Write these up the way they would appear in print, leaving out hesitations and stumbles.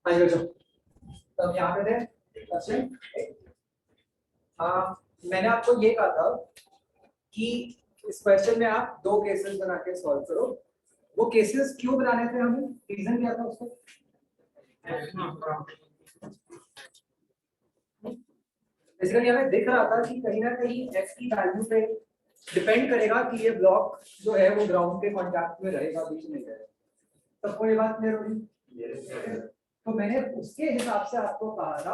हाँ जी, तो यहाँ पे थे क्वेश्चन। मैंने आपको ये कहा था कि इस क्वेश्चन में आप दो केसेस बना के सॉल्व करो। वो केसेस क्यों बनाने थे हमें, रीजन क्या था उसको? बेसिकली हमें दिख रहा था कि कहीं ना कहीं f की वैल्यू पे डिपेंड करेगा कि ये ब्लॉक जो है वो ग्राउंड के कांटेक्ट में रहेगा बीच में रहेगा। सबको ये बात क्लियर होगी? तो मैंने उसके हिसाब से आपको कहा था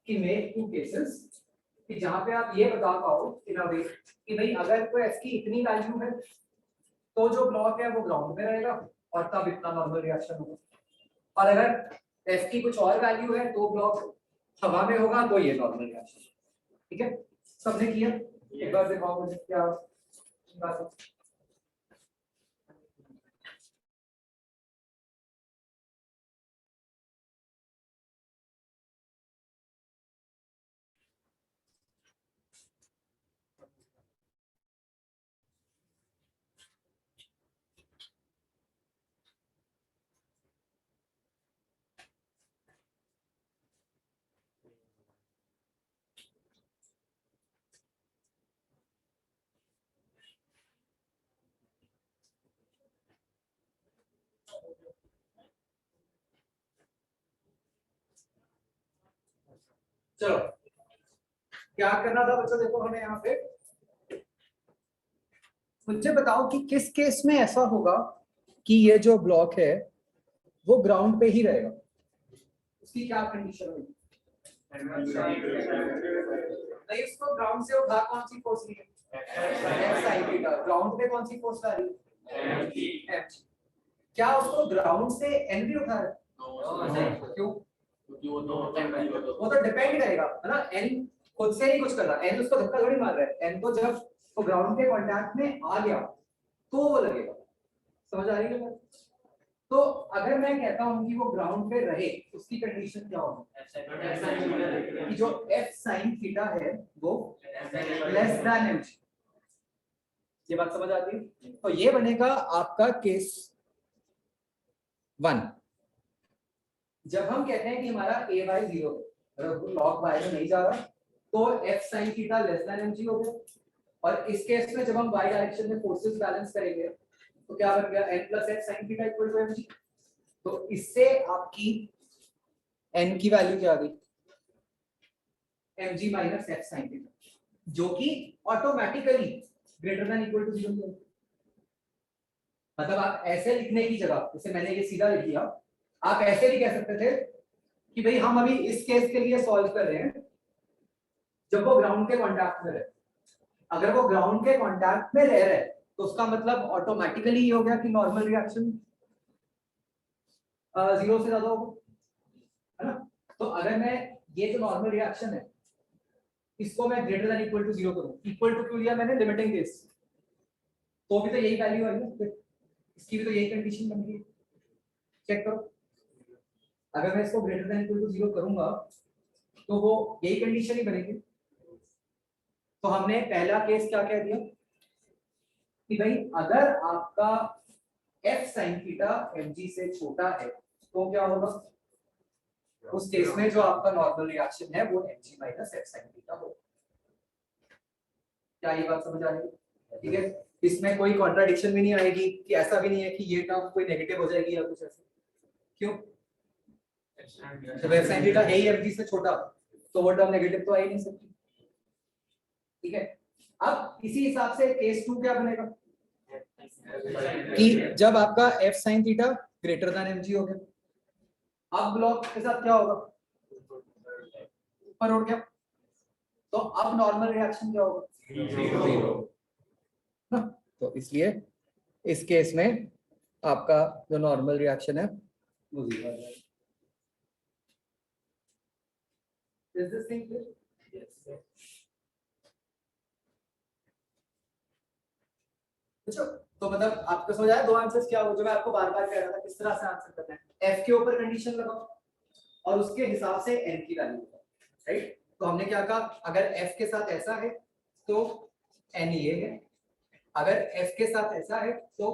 कि मेक टू केसेस कि जहां पे आप ये बता पाओ इन अ वे कि भाई अगर कोई f की इतनी वैल्यू है तो जो ब्लॉक है वो ग्राउंड में रहेगा और तब इतना नॉर्मल रिएक्शन होगा, और अगर f की कुछ और वैल्यू है तो ब्लॉक हवा में होगा तो ये नॉर्मल रिएक्शन। ठीक है, सबने किया? एक बार दिखाओ मुझे क्या बात है। चलो क्या करना था बच्चों, देखो हमें यहाँ पे मुझे बताओ कि किस केस में ऐसा होगा कि ये जो ब्लॉक है वो ग्राउंड पे ही रहेगा, उसकी क्या कंडीशन होगी? नहीं, उसको ग्राउंड से उठा कौन सी फोर्स ली है? ग्राउंड पे कौन सी फोर्स आ रही है? क्या उसको ग्राउंड से एन भी उठा रहा है? क्यों? वो तो डिपेंड करेगा है ना, एन खुद से नहीं कुछ कर रहा, एन उसको धक्का थोड़ी मार रहा है। एन को जब वो ग्राउंड के कांटेक्ट में आ गया तो वो लगेगा। समझ आ रही है बात? तो अगर मैं कहता हूं कि वो ग्राउंड पे रहे उसकी कंडीशन क्या होगी कि जो f sin थीटा है वो लेस देन m। ये बात समझ आती है? तो ये बनेगा आपका केस 1। जब हम कहते हैं कि हमारा a by 0 लॉग y में नहीं जा रहा तो f sin theta less than mg हो गया, और इस केस में जब हम y डायरेक्शन में फोर्सेस बैलेंस करेंगे तो क्या बन गया? n plus f sin theta equal to mg। तो इससे आपकी n की वैल्यू क्या आ गई? mg minus f sin theta, जो कि automatically greater than equal to 0। मतलब आप ऐसे लिखने की जगह, जैसे मैंने ये सीधा लिख दिया, आप ऐसे भी कह सकते थे कि भाई हम अभी इस केस के लिए सॉल्व कर रहे हैं जब वो ग्राउंड के कांटेक्ट में रहे। अगर वो ग्राउंड के कांटेक्ट में रह रहे तो उसका मतलब ऑटोमेटिकली ये हो गया कि नॉर्मल रिएक्शन 0 से ज्यादा होगा, है ना? तो अगर मैं ये जो नॉर्मल रिएक्शन है इसको मैं ग्रेटर देन इक्वल टू 0 करूं, इक्वल टू क्यों लिया मैंने? लिमिटिंग केस, तो भी तो यही वैल्यू आई ना, इसकी भी तो यही कंडीशन बन गई। चेक करो, अगर मैं इसको ग्रेटर देन इक्वल टू 0 करूंगा तो वो यही कंडीशन ही बनेगी। तो हमने पहला केस क्या कह दिया कि भाई अगर आपका f sin थीटा mg से छोटा है तो क्या होगा? उस केस में जो आपका नॉर्मल रिएक्शन है वो mg minus f sin theta होगा। क्या ये बात समझ आ रही है? ठीक है, इसमें कोई कॉन्ट्राडिक्शन भी नहीं आएगी कि ऐसा भी नहीं है कि ये टर्म कोई नेगेटिव हो जाएगी या कुछ ऐसा। क्यों? जब f sin थीटा है ही mg से छोटा तो वो टर्म नेगेटिव तो आ ही नहीं सकती। ठीक है, अब इसी हिसाब से केस 2 क्या बनेगा कि जब आपका f sin theta greater than mg हो गया, अब ब्लॉक के साथ क्या होगा? ऊपर उठ गया, तो अब नॉर्मल रिएक्शन क्या होगा? 0। तो इसलिए इस केस में आपका जो नॉर्मल रिएक्शन है वो 0 आ जाएगा। Is this thing clear? Yes. अच्छा, तो मतलब आपको समझ आया दो आंसर्स क्या हो जो मैं आपको बार-बार कह रहा था किस तरह से आंसर करना है। f के ऊपर कंडीशन लगाओ और उसके हिसाब से n की वैल्यू लगाओ, राइट? तो हमने क्या कहा, अगर f के साथ ऐसा है तो n ये है, अगर f के साथ ऐसा है तो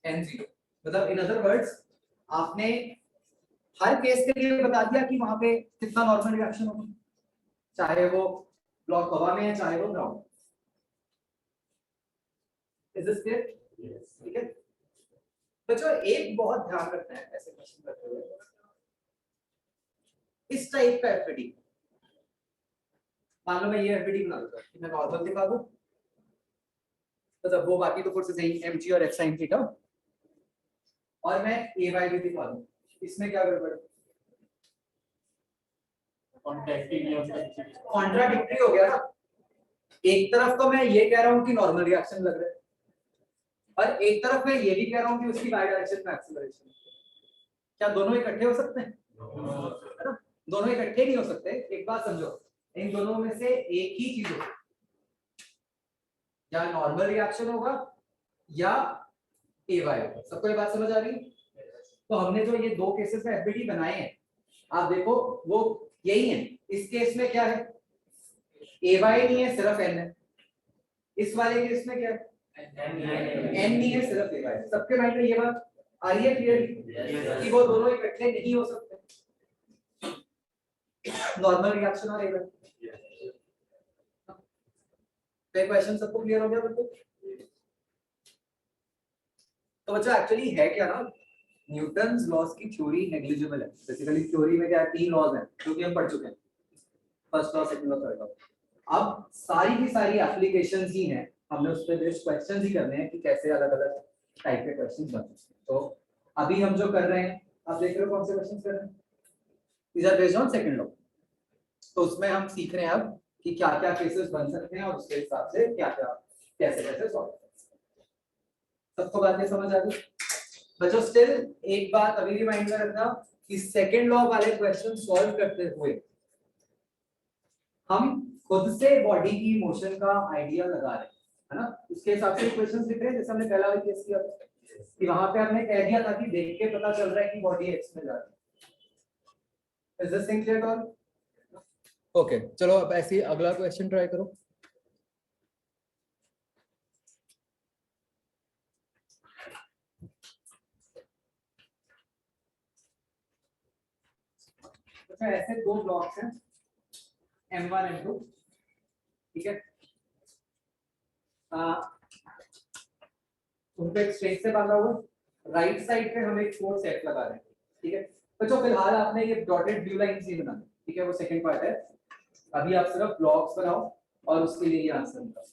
n 0। मतलब इन अदर वर्ड्स आपने हर केस के लिए बता दिया कि वहां पे कितना नॉर्मल रिएक्शन होगा, चाहे वो ब्लॉक हवा में है चाहे वो ग्राउंड। Is this clear? ठीक है। तो जो एक बहुत ध्यान रखना है ऐसे क्वेश्चन करते हुए, इस टाइप का एफडी, मान लो मैं ये एफडी बना दूंगा, मैं नॉर्मल दिखा दूं, मतलब वो बाकी तो फोर्सेस यही mg और f sin थीटा, और मैं ay भी दिखा दूं, इसमें क्या गड़बड़? कॉन्ट्राडिक्टरी हो गया ना। एक तरफ तो मैं ये कह रहा हूं कि नॉर्मल रिएक्शन लग रहा है, और एक तरफ मैं ये भी कह रहा हूं कि उसकी बाई डायरेक्शन में एक्सीलरेशन। क्या दोनों इकट्ठे हो सकते हैं? है ना, दोनों इकट्ठे नहीं हो सकते। एक बात समझो, इन दोनों में से एक ही चीज होगी, या नॉर्मल रिएक्शन होगा या ay होगा। सबको ये बात समझ आ रही? तो हमने जो ये दो केसेस में एफबीडी बनाए हैं, आप देखो वो यही है। इस केस में क्या है, ay नहीं है, सिर्फ n है। इस वाले केस में क्या है, n नहीं है, सिर्फ ay है। सबके माइंड में ये बात आ रही है क्लियरली कि वो दोनों इकट्ठे नहीं हो सकते, नॉर्मल रिएक्शन और ay। तो क्वेश्चन सबको क्लियर हो गया बिल्कुल? तो बच्चा एक्चुअली है क्या ना, न्यूटन्स लॉज की थ्योरी नेग्लिजिबल है। बेसिकली थ्योरी में क्या है, तीन लॉज हैं जो कि हम पढ़ चुके हैं, first law, second law, third law. अब सारी की सारी एप्लीकेशंस ही हैं, हमने उस पे बेस्ड क्वेश्चंस ही करने हैं कि कैसे अलग-अलग टाइप के क्वेश्चंस बन सकते हैं। तो अभी हम जो कर रहे हैं, आप देख रहे हो कौन से क्वेश्चंस कर रहे हैं, these are based on second law. तो उसमें हम सीख रहे हैं अब कि क्या-क्या केसेस बन सकते हैं और उसके हिसाब से क्या-क्या कैसे-कैसे सॉल्व कर सकते हैं। सबको बातें समझ आ गई? बच्चों स्टिल एक बात अभी भी माइंड में रखना कि सेकंड लॉ वाले क्वेश्चन सॉल्व करते हुए हम खुद से बॉडी की मोशन का आइडिया लगा रहे हैं, है ना। उसके हिसाब से क्वेश्चंस लिख रहे हैं, जैसे हमने पहला वाला केस किया था कि वहां पे हमने कह दिया था कि देख के पता चल रहा है कि बॉडी एक्स में जा रही है। Is this thing clear all? Okay, चलो अब ऐसे ही अगला क्वेश्चन ट्राई करो। अच्छा, ऐसे दो ब्लॉक्स हैं M1 M2, ठीक है। उनको एक स्ट्रेट से बांधा हुआ, राइट साइड पे हम एक फोर्स F लगा रहे हैं, ठीक है। तो फिलहाल आपने ये डॉटेड ब्लू लाइन ही बनानी, ठीक है, वो सेकंड पार्ट है। अभी आप सिर्फ ब्लॉक्स बनाओ और उसके लिए ये आंसर निकालो।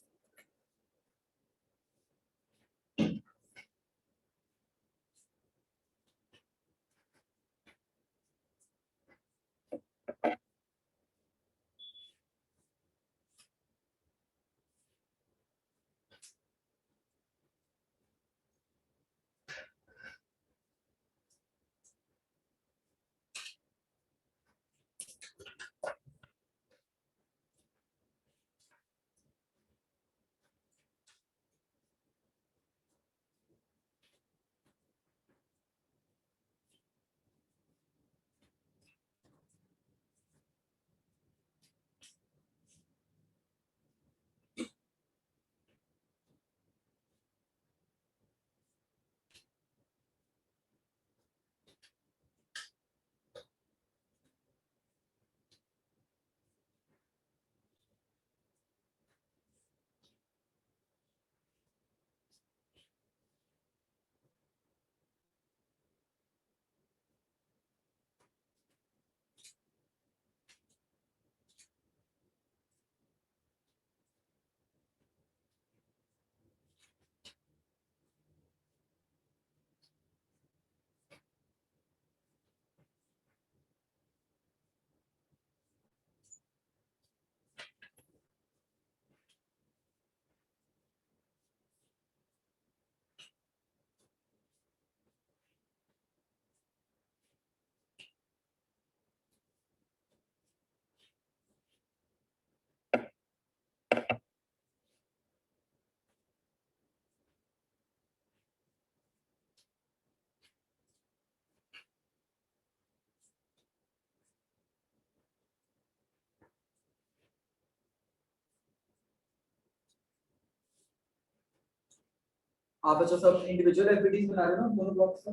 आप बच्चों सब इंडिविजुअल एफबीटीज बना रहे हो ना दोनों ब्लॉक्स का?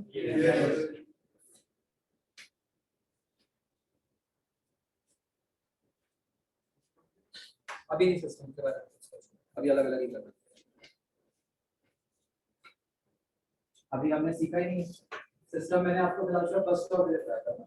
अभी नहीं सिस्टम के बारे में, अभी अलग अलग ही करना। अभी हमने सीखा ही नहीं सिस्टम, मैंने आपको फिलहाल सिर्फ फर्स्ट ऑर्डर बताया था।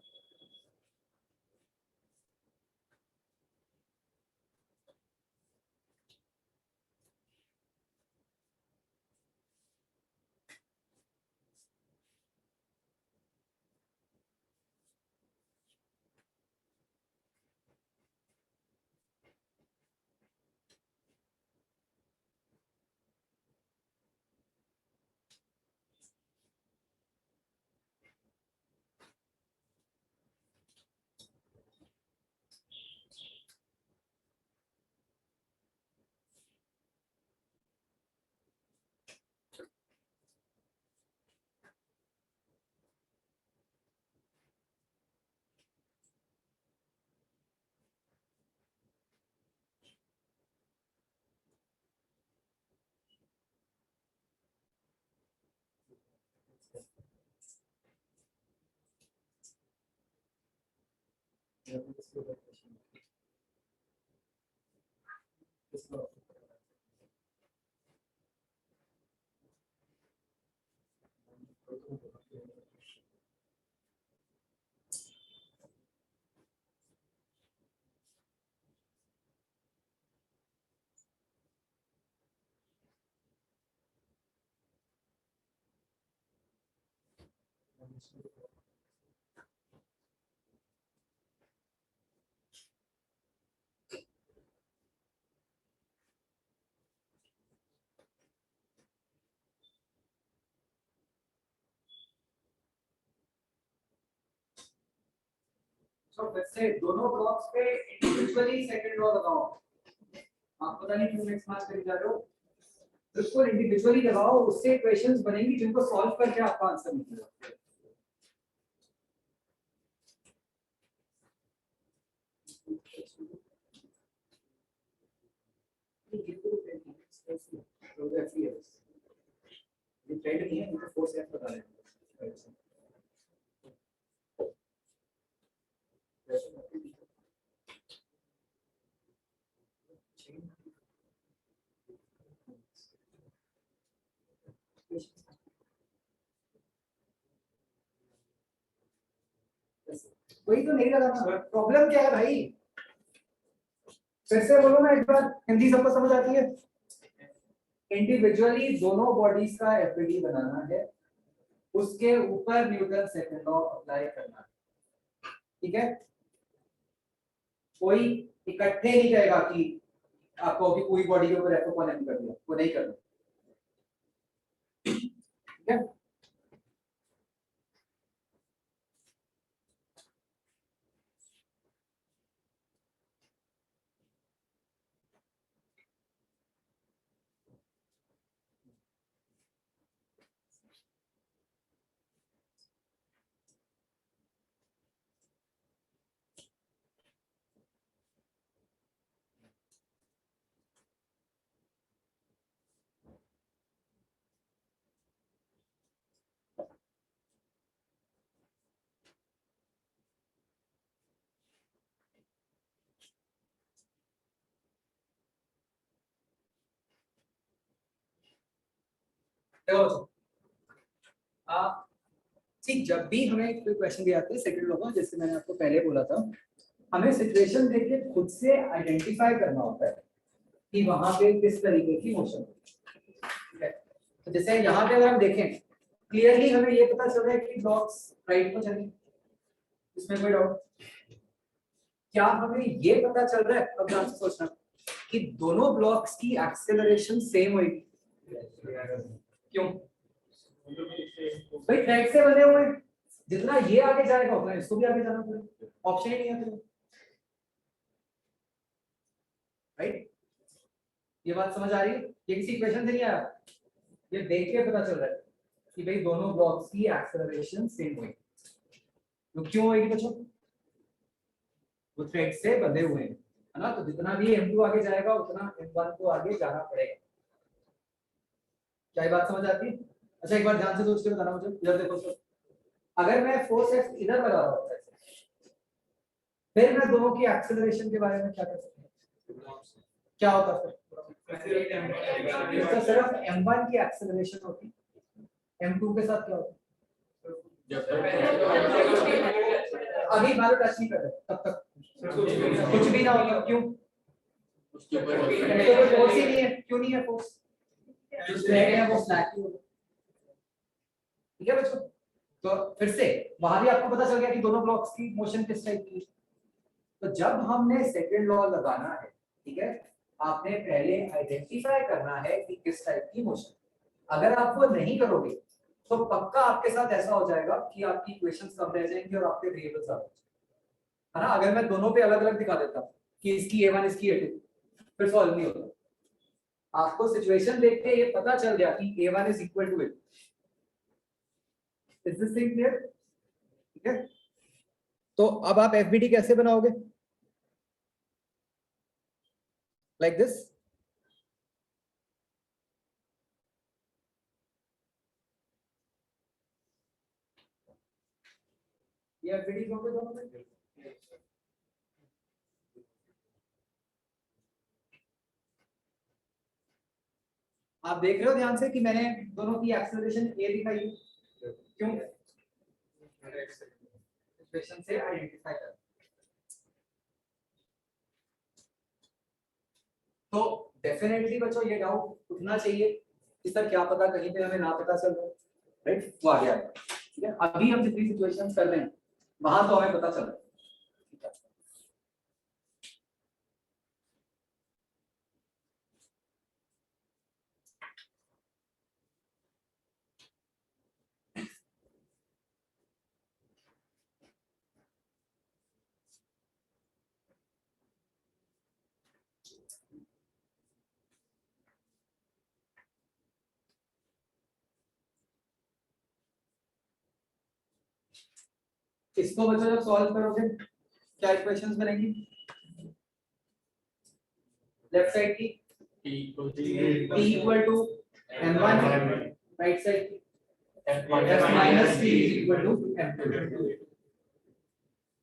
तो वैसे दोनों ब्लॉक्स पे इंडिविजुअली सेकंड लॉ लगाओ। आप पता नहीं क्यों मिक्स मैच कर जा रहे हो, बिल्कुल इंडिविजुअली लगाओ, उससे इक्वेशंस बनेंगी जिनको सॉल्व करके आपका आंसर निकलेगा। ये ट्रेंड नहीं है, मुझे फोर्स एफ बता रहे हैं। वही तो नहीं लगाना, प्रॉब्लम क्या है भाई? फिर से बोलो ना एक बार, हिंदी सबको समझ आती है। इंडिविजुअली दोनों बॉडीज का एफईडी बनाना है, उसके ऊपर न्यूटन सेकंड लॉ अप्लाई करना है, ठीक है? कोई इकट्ठे नहीं कहेगा कि आपको अभी पूरी बॉडी के ऊपर एफ को कर दिया, वो नहीं करना, ठीक है? ठीक, जब भी हमें कोई क्वेश्चन दिया जाता है सेकंड लॉ का, जैसे मैंने आपको पहले बोला था, हमें सिचुएशन देख के खुद से आइडेंटिफाई करना होता है कि वहां पे किस तरीके की मोशन है। तो जैसे यहाँ पे अगर हम देखें, क्लियरली हमें ये पता चल रहा है कि ब्लॉक्स राइट को चलेंगे, इसमें कोई डाउट? क्या हमें ये पता चल रहा है, अब ध्यान से सोचना, कि दोनों ब्लॉक्स की एक्सेलरेशन सेम होगी? क्यों भाई? ट्रैक से बने हुए हैं, जितना ये आगे जाएगा उतना इसको भी आगे जाना पड़ेगा, ऑप्शन ही नहीं है फिर, राइट? ये बात समझ आ रही है? ये किसी इक्वेशन से नहीं आया, ये देख के पता चल रहा है कि भाई दोनों ब्लॉक्स की एक्सेलरेशन सेम होगी। तो क्यों होगी बच्चों? वो थ्रेड से बंधे हुए हैं, है ना? तो जितना भी m2 आगे जाएगा उतना m1 को आगे जाना पड़ेगा। क्या ये बात समझ आती है? अच्छा एक बार ध्यान से सोच के बताना मुझे, इधर देखो सर, अगर मैं फोर्स f इधर लगा रहा हूं फिर मैं दोनों की एक्सेलरेशन के बारे में क्या कर सकता हूं? क्या होता फिर? तो सिर्फ m1 की एक्सेलरेशन होती, m2 के साथ क्या होता? अभी मान लो टच नहीं कर रहे तब तक कुछ भी ना होगा। क्यों? उसके ऊपर फोर्स ही नहीं है। क्यों नहीं है फोर्स? वो फ्लैट ही होगा। ठीक है बच्चों, तो फिर से वहां भी आपको पता चल गया कि दोनों ब्लॉक्स की मोशन किस टाइप की। तो जब हमने सेकंड लॉ लगाना है, ठीक है, आपने पहले आइडेंटिफाई करना है कि किस टाइप की मोशन। अगर आप वो नहीं करोगे तो पक्का आपके साथ ऐसा हो जाएगा कि आपकी इक्वेशंस कम रह जाएंगी और आपके वेरिएबल्स ज्यादा, है ना। अगर मैं दोनों पे अलग अलग दिखा देता कि इसकी a1 इसकी a2, फिर सॉल्व नहीं होता। आपको सिचुएशन देख के ये पता चल गया कि a1 is equal to a2। Is this thing clear? ठीक है, तो अब आप एफबीडी कैसे बनाओगे? Like this. ये एफबीडी दोगे दोनों में। आप देख रहे हो ध्यान से कि मैंने दोनों की एक्सेलरेशन a दिखाई है। क्यों? इक्वेशन से आइडेंटिफाई कर। तो डेफिनेटली बच्चों ये डाउट उठना चाहिए कि सर क्या पता कहीं पे हमें ना पता चल रहा है, राइट? वो आ गया है। ठीक है, अभी हम जितनी सिचुएशंस कर रहे हैं वहां तो हमें पता चल रहा है। इसको बच्चों जब सॉल्व करोगे क्या इक्वेशंस बनेंगी? लेफ्ट साइड की t equal to m1, right side की f minus t equal to m2।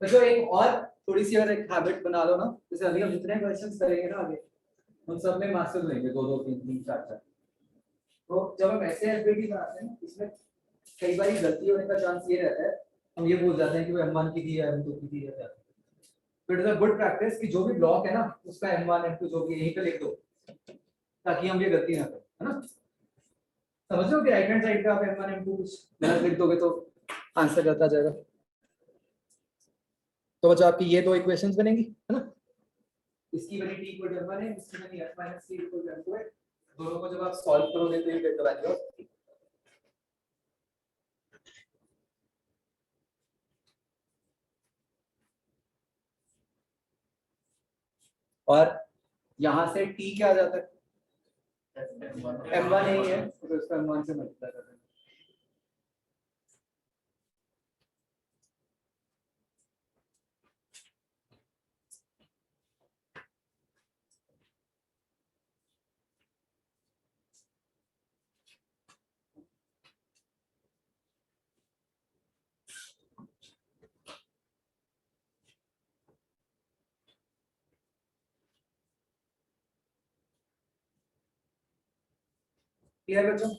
बच्चों एक और थोड़ी सी और एक हैबिट बना लो ना, जैसे अभी हम जितने क्वेश्चंस करेंगे ना आगे उन सब में मार्क्स लेंगे 2 2 3 3 4 4। तो जब हम ऐसे एफबीटी बनाते हैं इसमें कई बार गलती होने का चांस ये रहता है, हम ये बोल जाते हैं कि वो m1 की दी है m2 की दी है। तो it is a good practice कि जो भी ब्लॉक है ना उसका m1 m2 जो भी यहीं पे लिख दो ताकि हम ये गलती ना करें, है ना। समझ रहे हो कि राइट हैंड साइड पे आप m1 m2 कुछ गलत लिख दोगे तो आंसर गलत आ जाएगा। तो बच्चों आपकी ये दो इक्वेशंस बनेंगी, है ना। इसकी बनी t इक्वल टू m1 है, इसकी बनी f minus t equal to m2 है। दोनों को जब आप सॉल्व करोगे तो ये get the value of t। और यहां से t क्या आ जाता है? m1 ही है तो इसको m1 से मल्टीप्लाई कर देंगे। क्लियर बच्चों?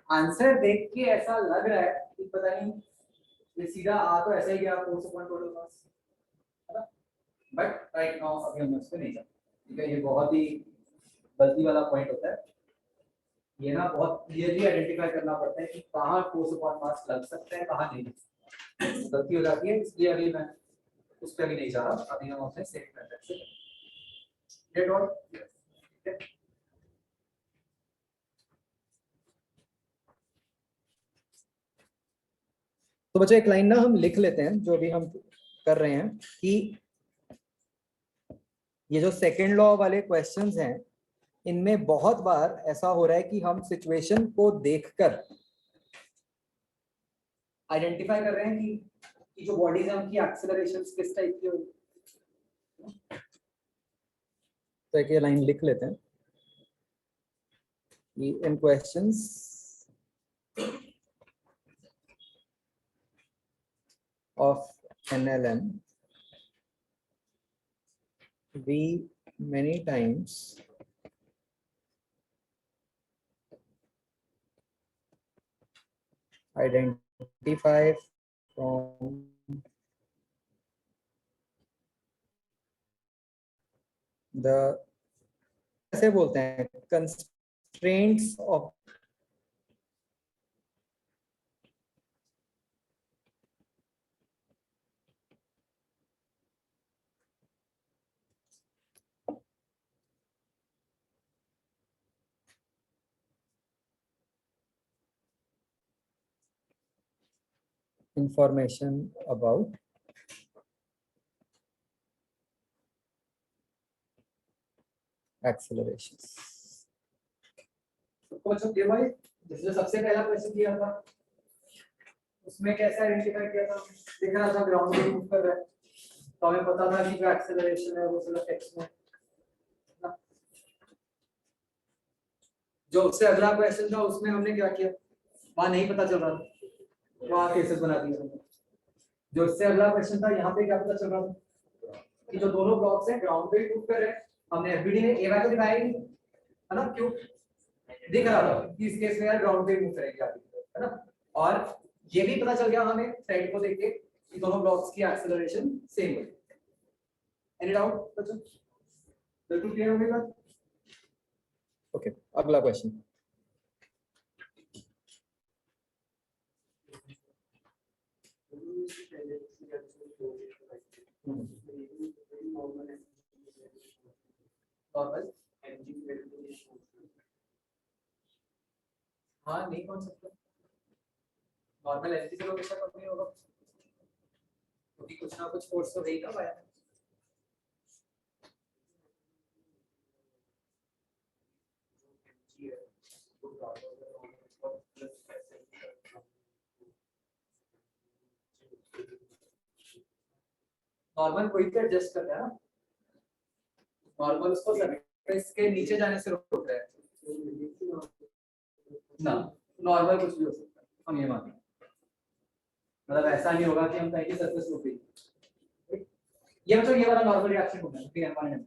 आंसर देख के ऐसा लग रहा है कि पता नहीं ये सीधा आ तो ऐसा ही गया फोर्स अपॉन टोटल मास, है ना। बट राइट नाउ अभी हम उस पे नहीं जाते, ठीक है। ये बहुत ही गलती वाला पॉइंट होता है, ये ना बहुत क्लियरली आइडेंटिफाई करना पड़ता है कि कहाँ फोर्स अपॉन मास लग सकता है कहाँ नहीं। गलती हो जाती है, इसलिए अभी मैं उस पर भी नहीं जा रहा। अभी हम अपने सेकंड मेथड से गेट ऑन। तो बच्चों एक लाइन ना हम लिख लेते हैं जो भी हम कर रहे हैं कि ये जो सेकंड लॉ वाले क्वेश्चंस हैं इनमें बहुत बार ऐसा हो रहा है कि हम सिचुएशन को देखकर आइडेंटिफाई कर रहे हैं कि जो बॉडीज है उनकी एक्सेलरेशंस किस टाइप की होगी। तो एक ये लाइन लिख लेते हैं कि इन questions of NLM we many times identify from the ऐसे बोलते हैं constraints of information about accelerations. तो बच्चों ये भाई जिसने सबसे पहला क्वेश्चन किया था उसमें कैसे आइडेंटिफाई किया था, दिख रहा था ग्राउंड पे मूव कर रहा है तो हमें पता था कि जो एक्सेलरेशन है वो सिर्फ x में ना। जो उससे अगला क्वेश्चन था उसमें हमने क्या किया, वहां नहीं पता चल रहा था, वहां केसेस बना दिए हमने। जो उससे अगला क्वेश्चन था यहाँ पे क्या पता चल रहा था कि जो दोनों ब्लॉक्स हैं ग्राउंड पे मूव कर रहे हैं, हमने एफबीडी में एवाई को दिखाया ही नहीं, है ना, क्यों दिख रहा था कि इस केस में यार ग्राउंड पे मूव करेंगे आगे, है ना। और ये भी पता चल गया हमें थ्रेड को देख के कि दोनों ब्लॉक्स की एक्सेलरेशन सेम है। एनी डाउट बच्चों, बिल्कुल क्लियर हो गई बात। ओके, अगला क्वेश्चन। नॉर्मल हाँ नहीं कौन सकता, नॉर्मल एनर्जी से हमेशा कम नहीं होगा क्योंकि कुछ ना कुछ फोर्स तो देगा वाया। नॉर्मल कोई भी एडजस्ट करता है ना, नॉर्मल उसको सरफेस के नीचे जाने से रोक रहा है ना, नॉर्मल कुछ भी हो सकता है, हम ये मानते हैं। मतलब ऐसा नहीं होगा कि हम कहीं की सरफेस रोक देंगे। ये मतलब ये वाला नॉर्मल रिएक्शन होगा ठीक है हमारे।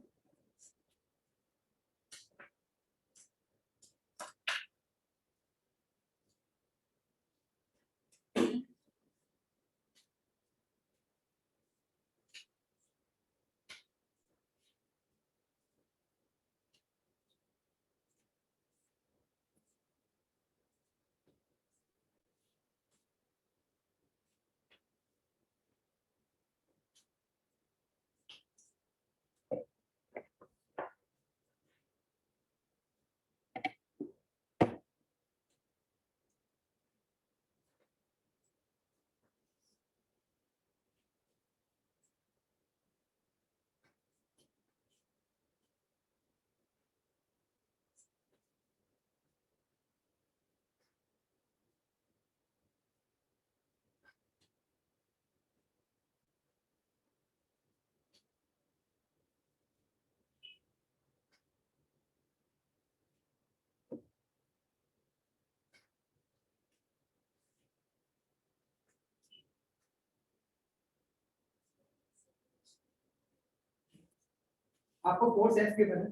आपको फोर्स एफ के बने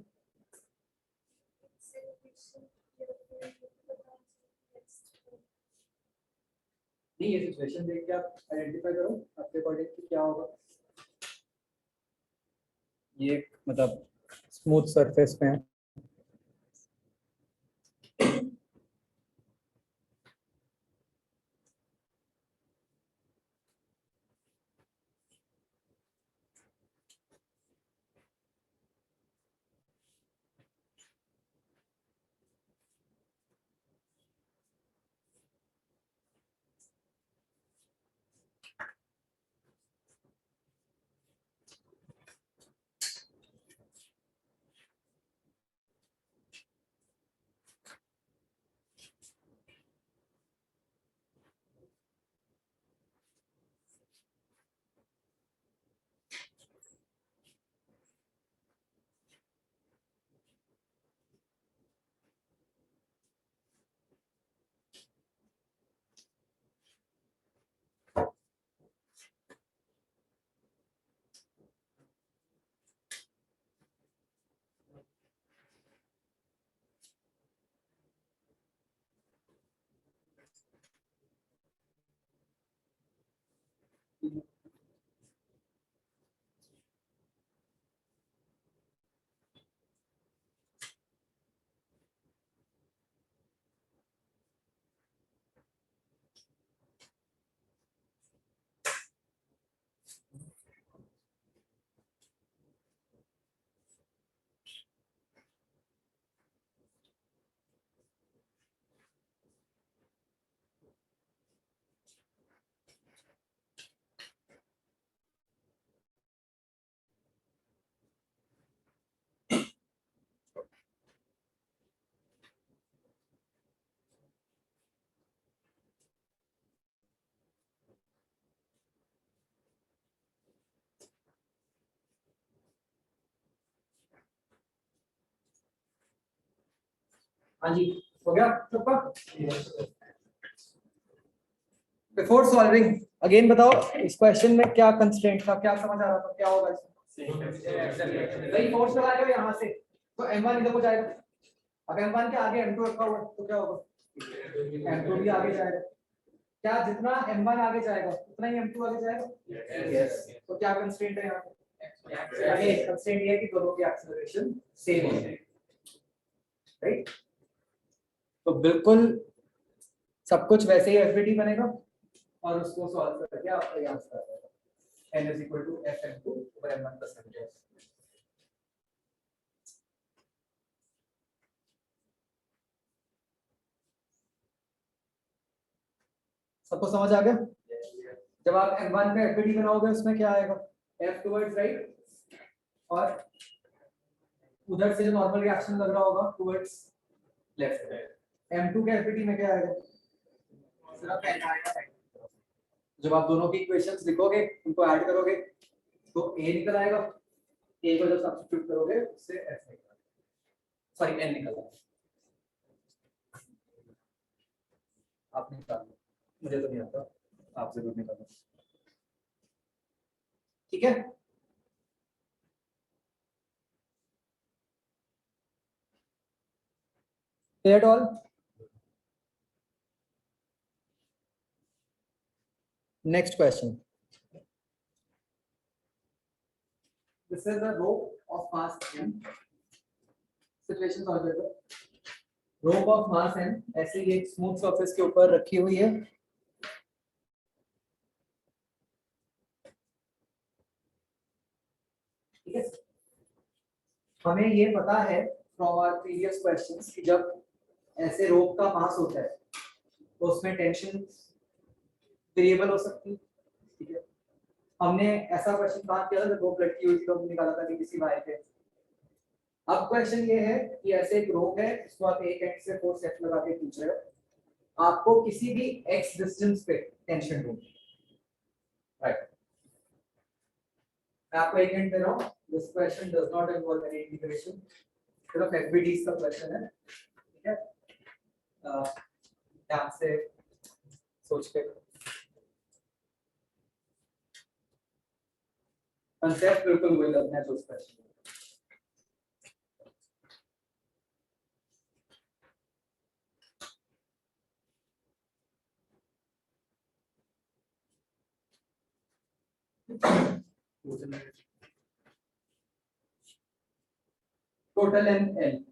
नहीं, ये सिचुएशन देख के आप आइडेंटिफाई करो आपके अकॉर्डिंग कि क्या होगा। ये मतलब स्मूथ सरफेस पे है, हाँ जी, हो गया सबका? बिफोर सॉल्विंग अगेन बताओ इस क्वेश्चन में क्या कंस्ट्रेंट था, क्या समझ आ रहा था, क्या होगा इसमें? वही फोर्स लगा रहे हो यहाँ से तो m1 इधर को जाएगा। अब m1 के आगे m2 रखा हुआ है तो क्या होगा? m2 भी आगे जाएगा। क्या जितना m1 आगे जाएगा उतना ही m2 आगे जाएगा? यस। तो क्या कंस्ट्रेंट है यहाँ पे? अगेन कंस्ट्रेंट ये है कि दोनों की एक्सेलरेशन सेम हो जाए, राइट? तो बिल्कुल सब कुछ वैसे ही एफबीटी बनेगा और उसको सॉल्व करके आपका ये आंसर आ जाएगा। n is equal to fm2 over m1 plus m2। सबको समझ आ गया? जब आप m1 पे एफबीटी बनाओगे उसमें क्या आएगा? f टुवर्ड्स राइट और उधर से जो नॉर्मल रिएक्शन लग रहा होगा टुवर्ड्स लेफ्ट। m2 के एफबीटी में क्या आएगा? सिर्फ n आएगा। जब आप दोनों की इक्वेशंस लिखोगे उनको ऐड करोगे तो a निकल आएगा। a को जब सब्स्टिट्यूट करोगे उससे f निकल, सॉरी n निकल आएगा। आप निकाल, मुझे तो नहीं आता, आप जरूर निकालो, ठीक है? Clear all? Next question. This is a rope of mass m. Situation solve करो। Rope of mass m ऐसे ये स्मूथ सरफेस के ऊपर रखी हुई है। ठीक है? हमें ये पता है from our previous questions कि जब ऐसे रोप का मास होता है तो उसमें टेंशन वेरिएबल हो सकती है। ठीक है? हमने ऐसा क्वेश्चन बात किया था जब रोप लटकी हुई थी तो हमने निकाला था कि किसी वायर पे। अब क्वेश्चन ये है कि ऐसे एक रोप है इसको आप एक एंड से फोर्स एफ लगा के खींच रहे हो, आपको किसी भी x डिस्टेंस पे टेंशन ढूंढनी, राइट? मैं आपको एक हिंट दे रहा हूं, this question does not involve any integration, सिर्फ एफबीडीज का क्वेश्चन है। ठीक है? ध्यान से सोच के कंसेप्ट बिल्कुल वही लगना है तो उस question total N L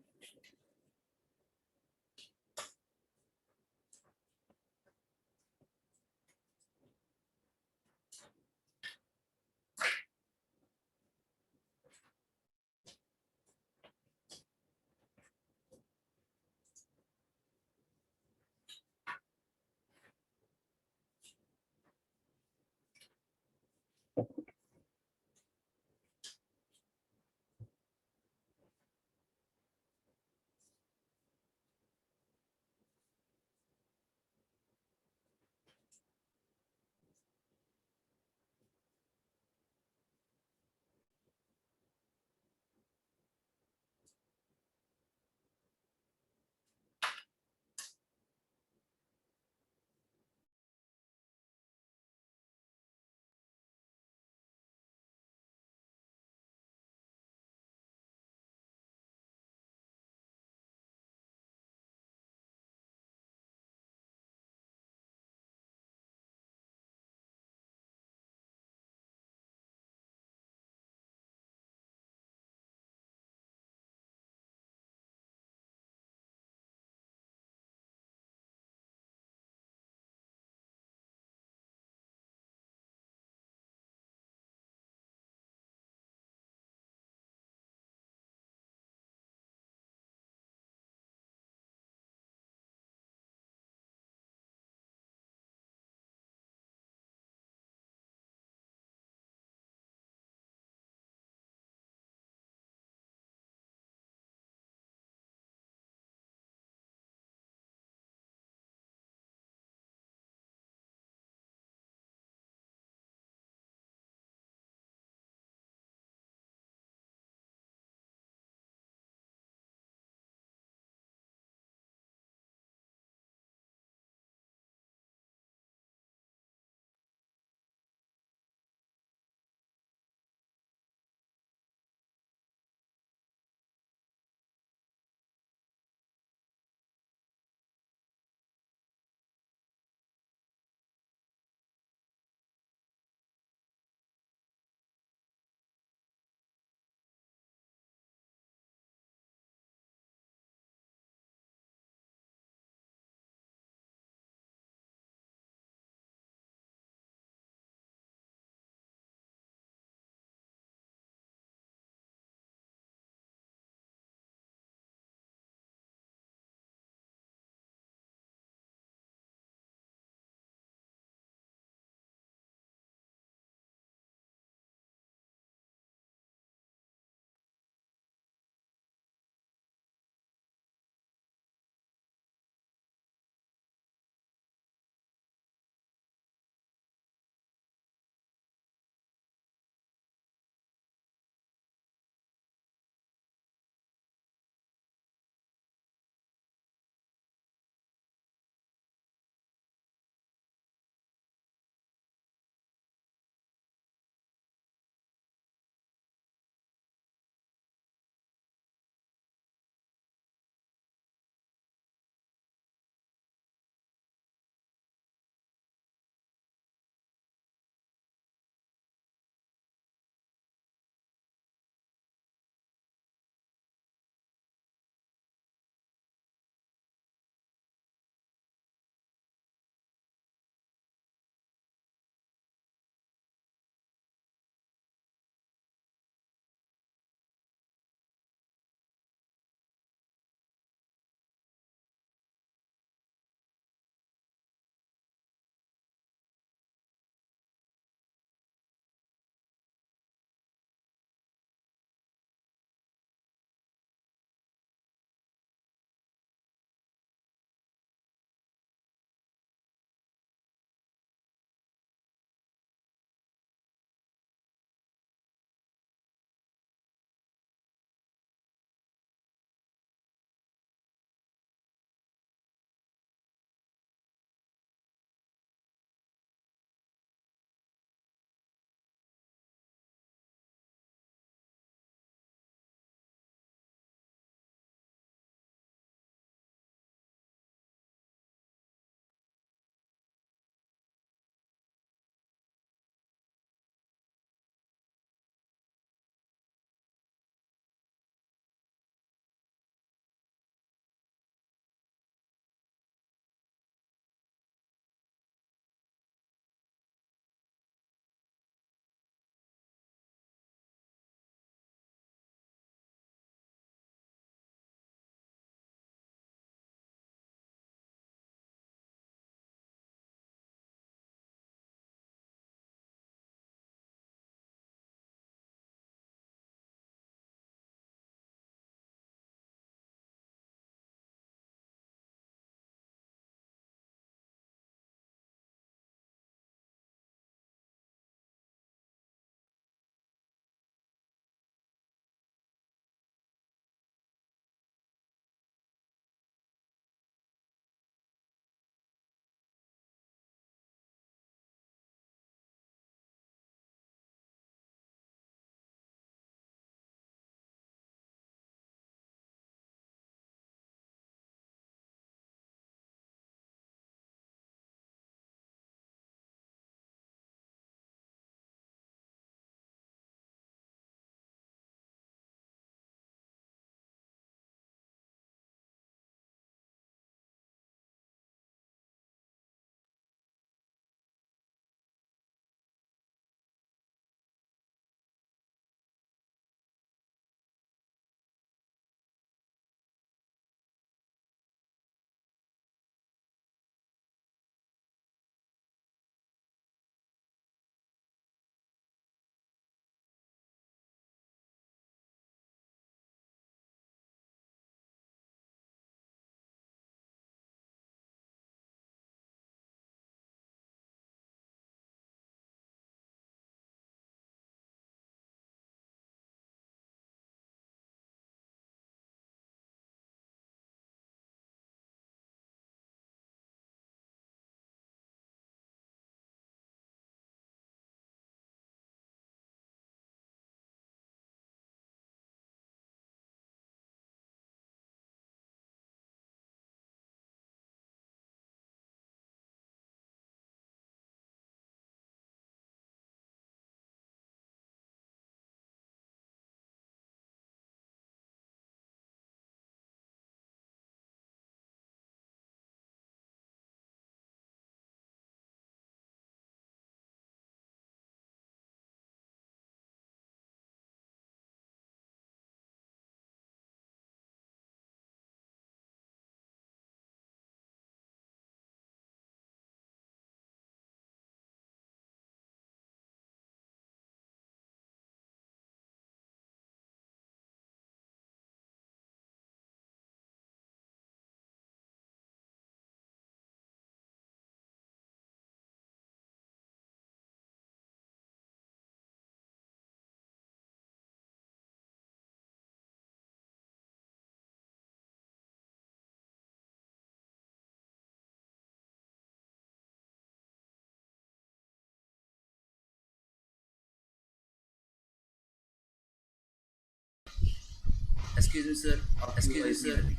excuse me sir,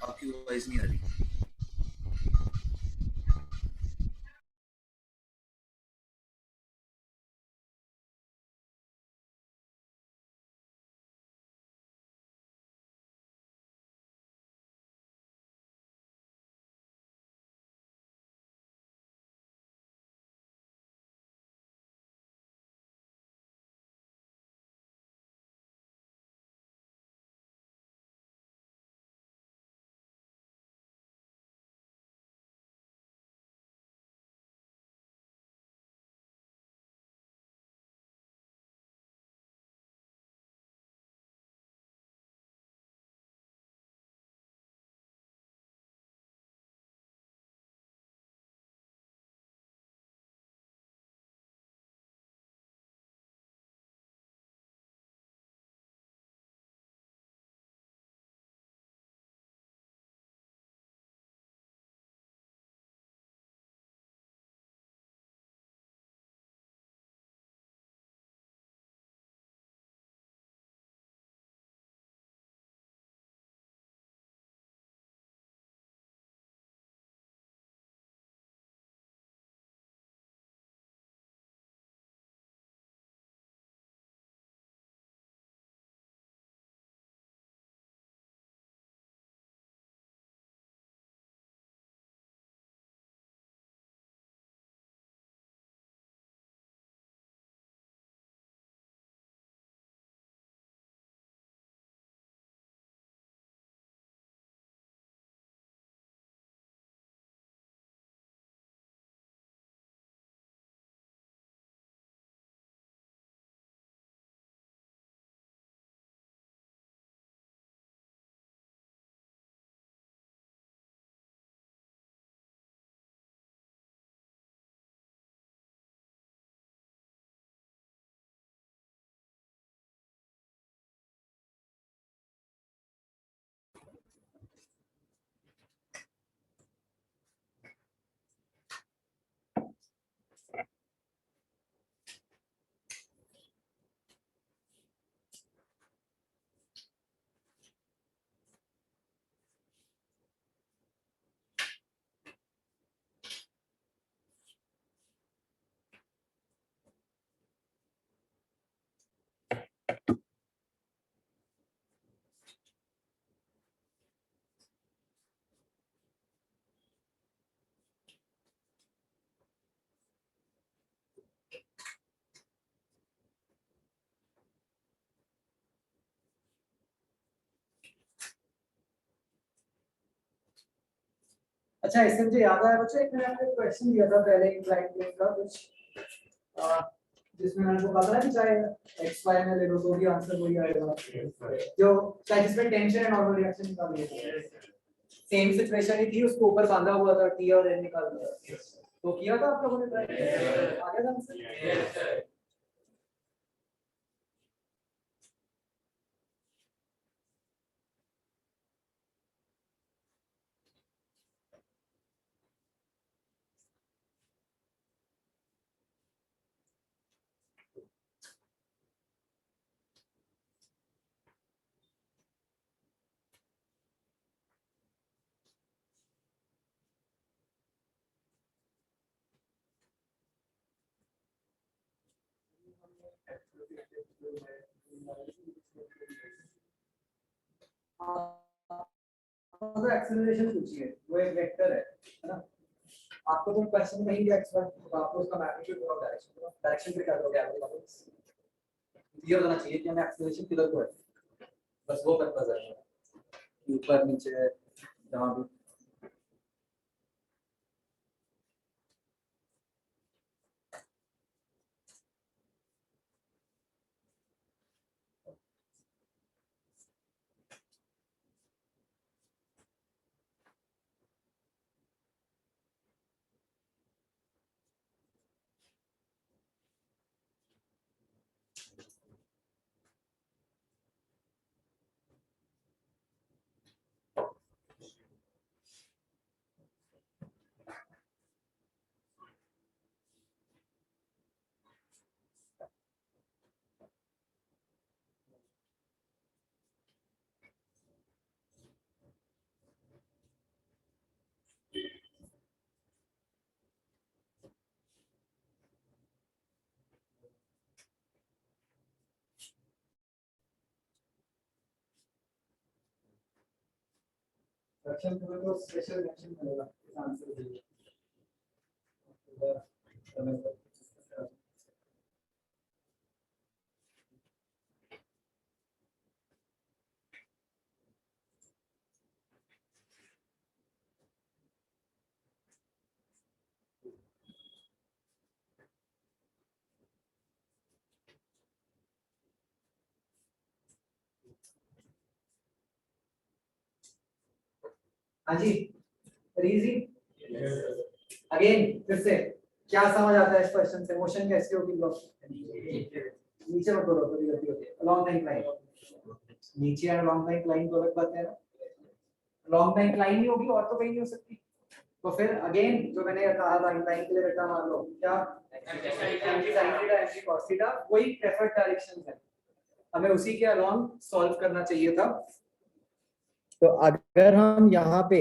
आपकी वॉइस नहीं आ रही। अच्छा, इससे मुझे याद आया बच्चों, एक मैंने आपको क्वेश्चन दिया था पहले इंक्लाइन प्लेन का कुछ, जिसमें मैंने आपको कहा था कि चाहे एक्स वाई में ले लो तो भी आंसर वही आएगा, जो चाहे जिसमें टेंशन एंड नॉर्मल रिएक्शन निकालनी है। सेम सिचुएशन ही थी, उसको ऊपर बांधा हुआ था, टी और एन निकालना था, तो किया था आप लोगों ने ट्राई, आ गया था आंसर। तो एक्सेलरेशन पूछिए, वो एक वेक्टर है ना, आपको तो क्वेश्चन में ही एक्स वर्ड, तो आपको उसका मैग्नीट्यूड और डायरेक्शन पे कर दोगे आगे वाले, क्लियर होना चाहिए कि हमें एक्सेलरेशन किधर को है, बस वो पर्पस है, ऊपर नीचे जहाँ भी। एक्शन तो स्पेशल एक्शन मिलेगा आंसर दीजिए। हाँ जी, रीजी अगेन फिर से क्या समझ आता है इस क्वेश्चन से? मोशन कैसे होगी ब्लॉक? नीचे मत करो, थोड़ी गलती होती है। लॉन्ग टाइम लाइन नीचे और लॉन्ग टाइम लाइन दो अलग बात है ना। लॉन्ग टाइम लाइन ही होगी और तो कहीं नहीं हो सकती। तो फिर अगेन जो मैंने कहा लाइन लाइन के लिए बेटा मान लो क्या sin theta mg cos theta वही प्रेफर्ड डायरेक्शन है, हमें उसी के अलोंग सॉल्व करना चाहिए था। तो अगर हम यहाँ पे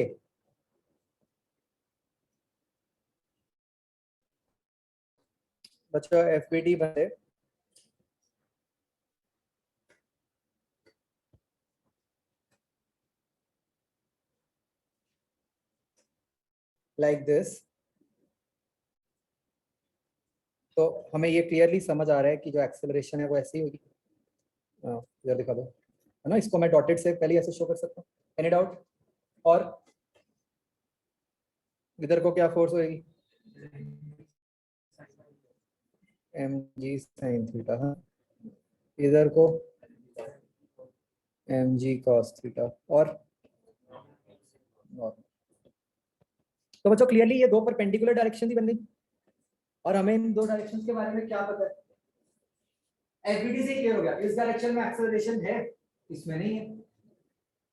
बच्चों एफबीडी बने लाइक दिस, तो हमें ये क्लियरली समझ आ रहा है कि जो एक्सेलरेशन है वो ऐसी होगी। इधर दिखा दो है ना, इसको मैं डॉटेड से पहले ऐसे शो कर सकता हूँ। Any doubt? और इधर को क्या फोर्स होगी? mg sin theta. हाँ, इधर को mg cos थीटा। और तो बच्चों क्लियरली ये दो परपेंडिकुलर डायरेक्शन ही बन गई और हमें इन दो डायरेक्शंस के बारे में क्या पता है? एफबीडी से क्लियर हो गया इस डायरेक्शन में एक्सेलरेशन है, इसमें नहीं है।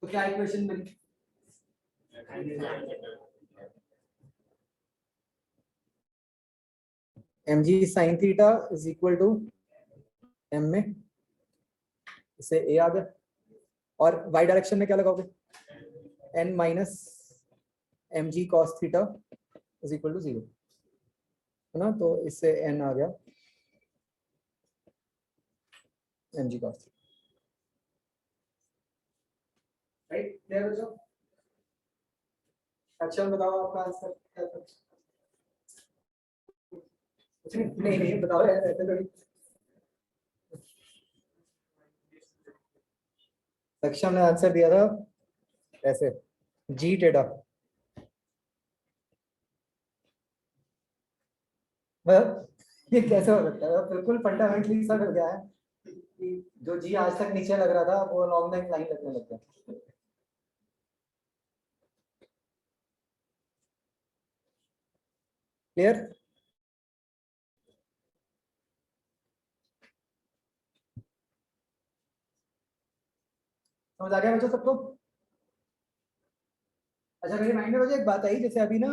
तो क्या इक्वेशन बनी? mg sin theta is equal to m में इसे a आ गया और y डायरेक्शन में क्या लगाओगे? n minus mg cos theta is equal to 0 है ना, तो इससे n आ गया mg cos theta. Right clear बच्चों? अच्छा बताओ आपका आंसर क्या था? नहीं नहीं बताओ यार, ऐसे थोड़ी। लक्ष्य ने आंसर दिया था ऐसे जी टेढ़ा। मतलब ये कैसे हो सकता है? बिल्कुल फंडामेंटली सा कर गया है कि जो जी आज तक नीचे लग रहा था वो लॉन्ग लाइन लगने लग गया। क्लियर? समझ आ गया बच्चों सबको? अच्छा मेरे माइंड में मुझे एक बात आई, जैसे अभी ना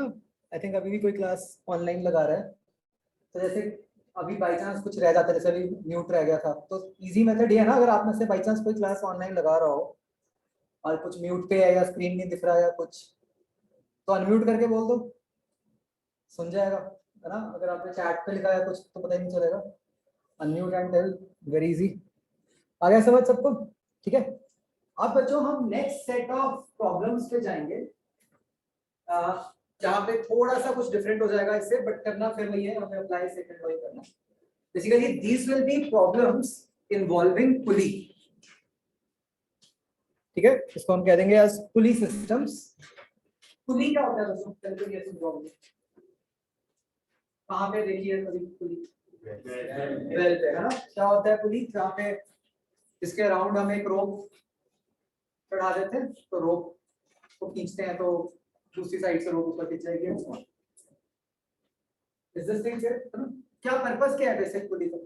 आई थिंक अभी भी कोई क्लास ऑनलाइन लगा रहा है, तो जैसे अभी बाई चांस कुछ रह जाता है, जैसे अभी म्यूट रह गया था, तो इजी मेथड ये है ना, अगर आप में से बाई चांस कोई क्लास ऑनलाइन लगा रहा हो और कुछ म्यूट पे है या स्क्रीन नहीं दिख रहा है या कुछ, तो अनम्यूट करके बोल दो, सुन जाएगा है ना। अगर आपने चैट पे लिखा है कुछ तो पता ही नहीं चलेगा। Unmute and tell, very easy. आ गया समझ सबको? ठीक है। अब बच्चों हम नेक्स्ट सेट ऑफ प्रॉब्लम्स पे जाएंगे जहाँ पे थोड़ा सा कुछ डिफरेंट हो जाएगा इससे, बट करना फिर वही है, हमें अप्लाई सेकंड लॉ करना। Basically these will be problems involving pulley. ठीक है, इसको हम कह देंगे एज पुली सिस्टम्स। पुली क्या होता है दोस्तों? कैलकुलेशन प्रॉब्लम कहाँ पे देखिए कभी पुली? वेल पे है ना। क्या होता है पुली? जहाँ पे इसके अराउंड हम एक रोप चढ़ा देते हैं, तो रोप को खींचते हैं तो दूसरी साइड से रोप ऊपर खींच जाएगी। Is this thing clear? क्या पर्पस क्या है बेसिक पुली का?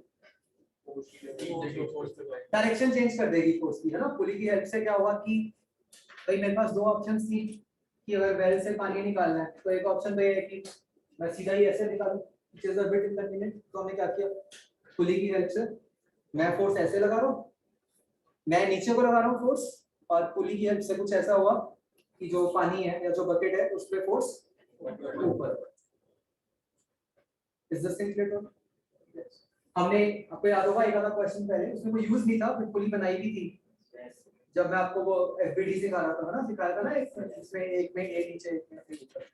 डायरेक्शन चेंज कर देगी फोर्स की, है ना। पुली की हेल्प से क्या हुआ कि भाई मेरे पास दो ऑप्शंस थी कि अगर वेल से पानी निकालना है, तो एक ऑप्शन तो ये है कि मैं सीधा ही ऐसे निकालूं, which is a bit inconvenient. तो हमने क्या किया, पुली की हेल्प से मैं फोर्स ऐसे लगा रहा हूं, मैं नीचे को लगा रहा हूं फोर्स, और पुली की हेल्प से कुछ ऐसा हुआ कि जो पानी है या जो बकेट है उस पे फोर्स ऊपर। Is this thing clear? हमने आपको याद होगा एक आधा क्वेश्चन पहले उसमें कोई यूज नहीं था, फिर पुली बनाई भी थी जब मैं आपको वो एफबीडी सिखाया था ना इसमें एक में ए नीचे एक में ए ऊपर।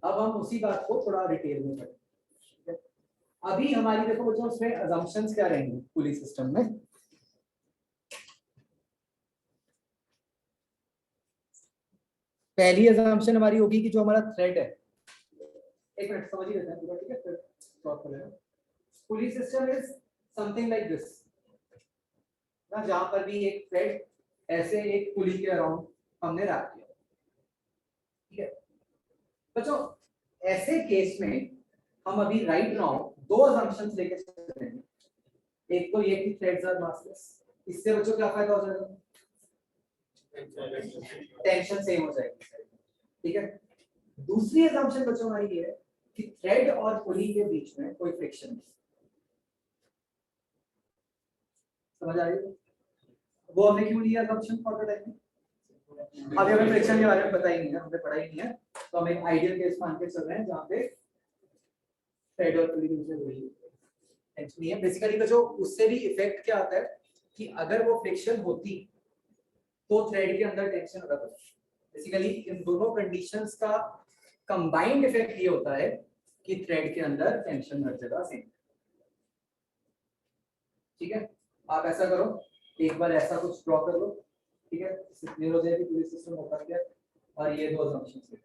अब हम उसी बात को थोड़ा डिटेल में करें। ठीक है? अभी हमारी देखो बच्चों उसमें अजम्पशंस क्या रहेंगे पुलिस सिस्टम में। पहली अजम्पशन हमारी होगी कि जो हमारा थ्रेड है, एक मिनट समझ ही लेते हैं पूरा, ठीक है, फिर सॉल्व कर लेना। Police system is something like this ना, जहां पर भी एक थ्रेड ऐसे एक पुली के अराउंड हमने रख दिया। ठीक है बच्चों, ऐसे केस में हम अभी राइट नाउ दो अजम्पशंस लेके चल रहे हैं। एक तो ये कि थ्रेड्स आर मासलेस, इससे बच्चों क्या फायदा हो जाएगा, टेंशन सेम हो जाएगी। ठीक है, दूसरी अजम्पशन बच्चों हमारी ये है कि थ्रेड और पुली के बीच में कोई फ्रिक्शन नहीं। समझ आ रही है? वो हमने क्यों लिया अजम्पशन फॉर द टाइम? अभी हमें फ्रिक्शन के बारे में पता ही नहीं है, हमने पढ़ा ही नहीं है, तो हम एक आइडियल केस मान के चल रहे हैं जहां पे थ्रेड और पुली के बीच में कोई टेंशन नहीं है। बेसिकली तो जो उससे भी इफेक्ट क्या आता है कि अगर वो फ्रिक्शन होती तो थ्रेड के अंदर टेंशन होता है। बेसिकली इन दोनों कंडीशंस का कंबाइंड इफेक्ट ये होता है कि थ्रेड के अंदर टेंशन हर जगह सेम। ठीक है, आप ऐसा करो, एक बार ऐसा कुछ ड्रॉ कर लो। ठीक है, क्लियर हो जाए कि पुलिस सिस्टम होता क्या है, और ये दो असम्पशंस है।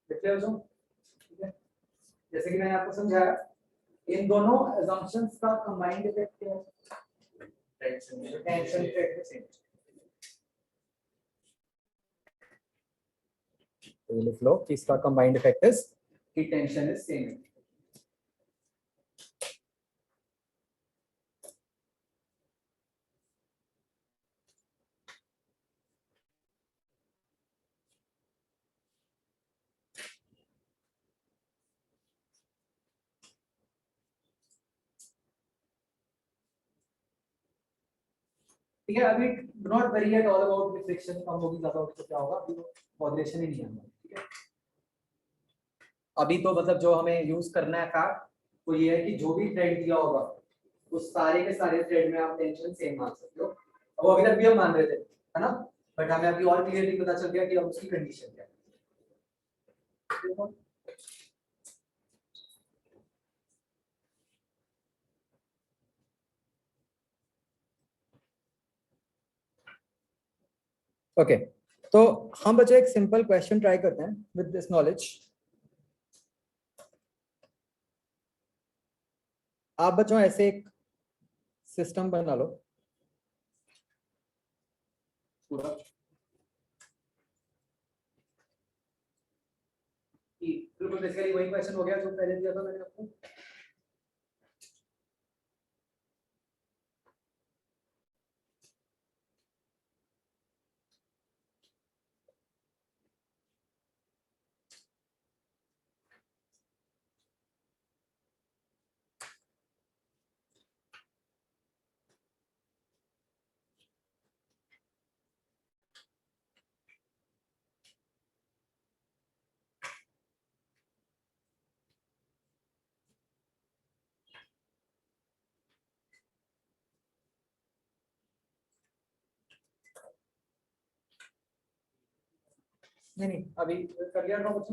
देखते हो तुम? ठीक है, जैसे कि मैंने आपको समझाया, इन दोनों assumptions का combined effect क्या है? टेंशन effect सेम। तो लिख लो कि इसका combined effect is कि टेंशन is same। ठीक है, अभी not very at all about the friction, कम होगी ज्यादा होगी तो क्या होगा, अभी मॉडरेशन ही नहीं है। ठीक है, अभी तो मतलब जो हमें यूज करना है फैक्ट वो ये है कि जो भी थ्रेड दिया होगा उस सारे के सारे थ्रेड में आप टेंशन सेम मान सकते हो। वो अभी तक भी हम मान रहे थे, है ना, बट हमें अभी और क्लियरली पता चल गया कि अब उसकी कंडीशन क्या है। ओके तो हम बच्चों एक सिंपल क्वेश्चन ट्राई करते हैं विद दिस नॉलेज। आप बच्चों ऐसे एक सिस्टम बना लो पूरा, बिल्कुल बेसिकली वही क्वेश्चन हो गया जो पहले दिया था मैंने आपको। नहीं अभी कर लिया था कुछ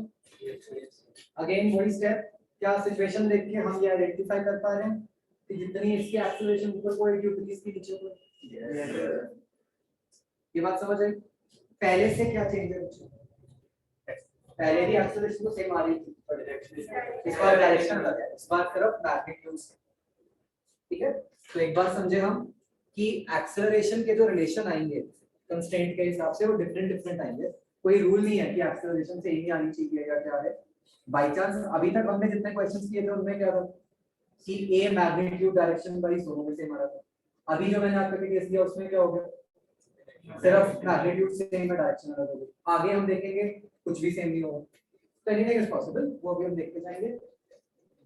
अगेन वही स्टेप क्या सिचुएशन देख के हम ये आइडेंटिफाई कर पा रहे हैं कि जितनी इसकी एक्सेलरेशन ऊपर को होगी उतनी इसकी नीचे को ये बात समझ आई पहले से क्या चेंज है बच्चों पहले भी एक्सेलरेशन तो सेम आ रही थी इस बार डायरेक्शन अलग है इस बार सिर्फ मैग्नीट्यूड ठीक है तो एक बार समझे हम कि एक्सेलरेशन के जो रिलेशन आएंगे कंस्ट्रेंट के हिसाब से वो डिफरेंट डिफरेंट आएंगे कोई रूल नहीं है कि एक्सेलरेशन से ही आनी चाहिए या क्या है बाय चांस अभी तक हमने जितने क्वेश्चंस किए थे उनमें क्या था कि ए मैग्नीट्यूड डायरेक्शन पर ही दोनों में सेम आ रहा था अभी जो मैंने आपको केस लिया उसमें क्या हो गया सिर्फ मैग्नीट्यूड सेम है डायरेक्शन अलग हो गई आगे हम देखेंगे कुछ भी सेम नहीं होगा तो एनीथिंग इज पॉसिबल वो अभी हम देखते जाएंगे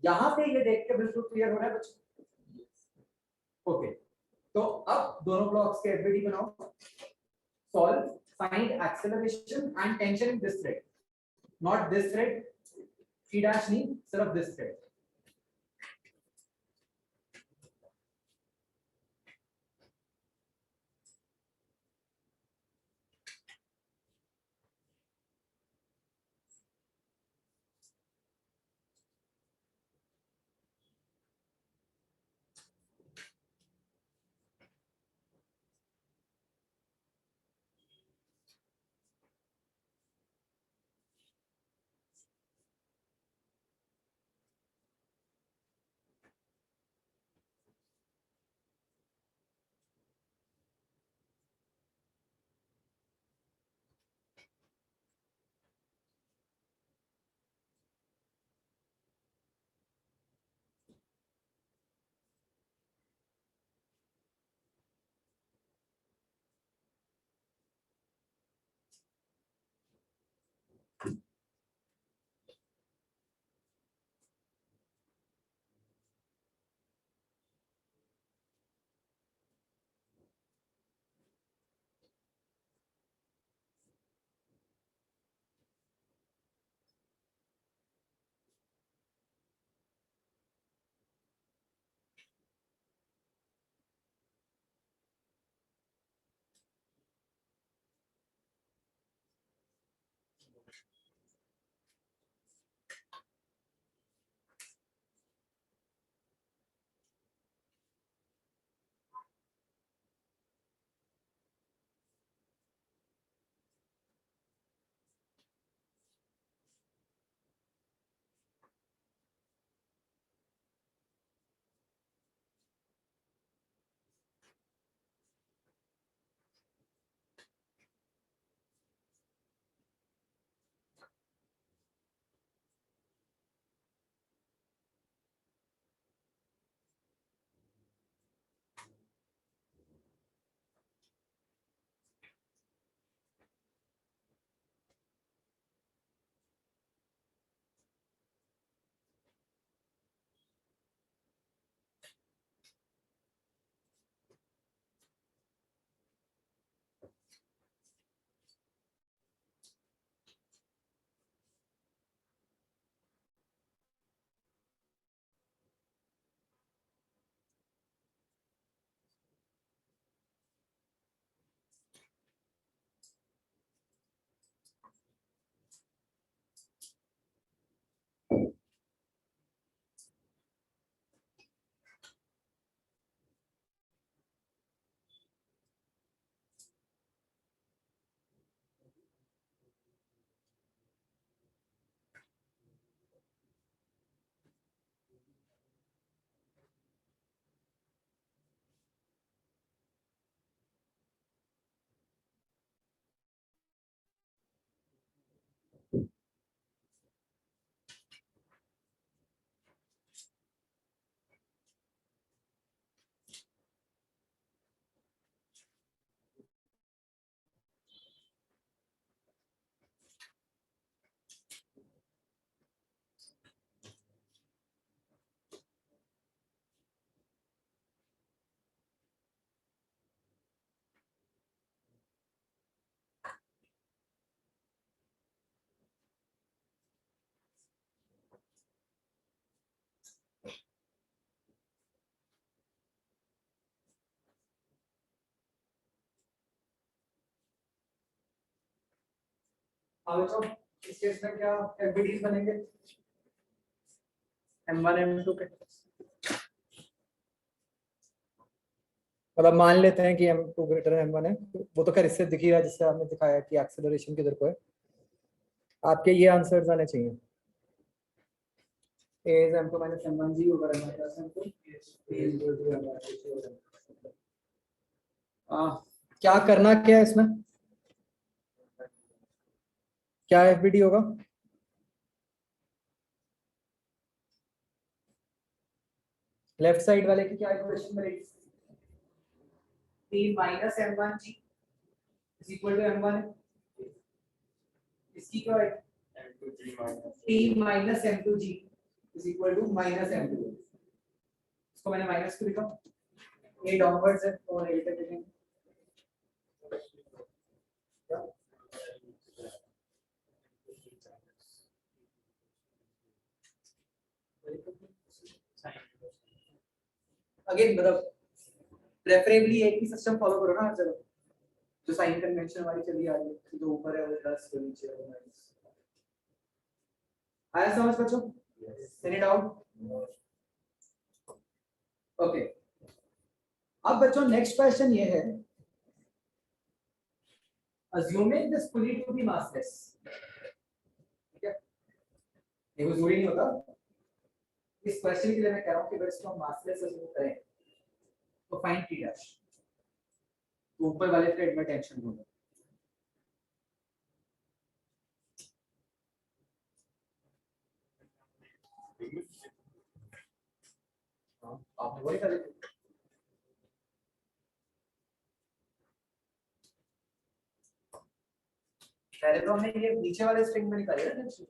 यहां पे ये देख के बिल्कुल क्लियर हो रहा है कुछ ओके तो अब दोनों ब्लॉक्स के एफबीडी बनाओ solve find acceleration and tension in this thread not this thread C dash नहीं सिर्फ दिस थ्रेड अब बच्चों इस केस में क्या एफबीडीज बनेंगे M1 M2 के। मतलब मान लेते हैं कि m2 ग्रेटर m1 है, वो तो खैर इससे दिख ही रहा है जिससे आपने दिखाया कि एक्सेलरेशन किधर को है। आपके ये आंसर्स आने चाहिए। A is M2 minus M1 G over M1 plus M2 A is equal to M1 G over M1 क्या करना क्या है इसमें, क्या एफबीडी होगा? लेफ्ट साइड वाले की क्या इक्वेशन बनेगी? P minus M1 G is equal to M1 है। इसकी क्या है P minus M2 G is equal to minus M2। इसको मैंने माइनस क्यों लिखा? ये डाउनवर्ड्स है और नेगेटिव लिखेंगे। अगेन मतलब प्रेफरेबली एक ही सिस्टम फॉलो करो ना हर जगह, जो साइन कन्वेंशन हमारी चली आ रही है, जो ऊपर है वो प्लस जो नीचे है वो माइनस। आया समझ बच्चों? Any doubt? ओके, अब बच्चों नेक्स्ट क्वेश्चन ये है, assuming this pulley to be massless, ठीक है, ये कोई जरूरी नहीं होता। इस क्वेश्चन के लिए मैं कह रहा हूँ कि अगर इसको हम massless अज्यूम करें तो फाइंड T डैश, तो ऊपर वाले थ्रेड में टेंशन होगा। आपने वही कर लिया। पहले तो हमने ये नीचे वाले स्ट्रिंग में निकाले ना टेंशन।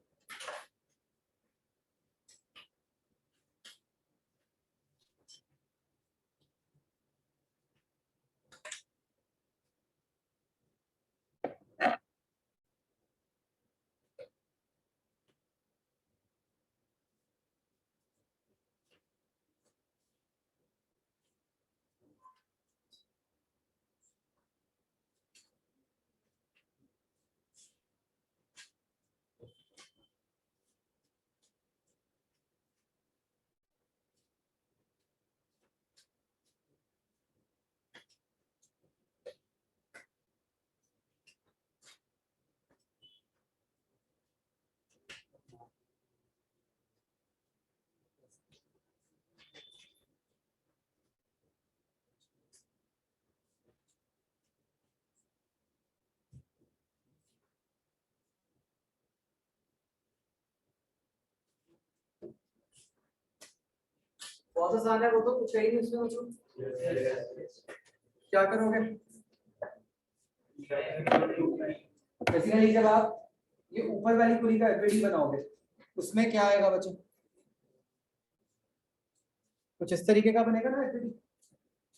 बहुत आसान है, वो तो कुछ है ही नहीं उसमें बच्चों। क्या करोगे? बेसिकली जब आप ये ऊपर वाली पुली का एफबीडी बनाओगे उसमें क्या आएगा बच्चों? कुछ इस तरीके का बनेगा ना एफबीडी।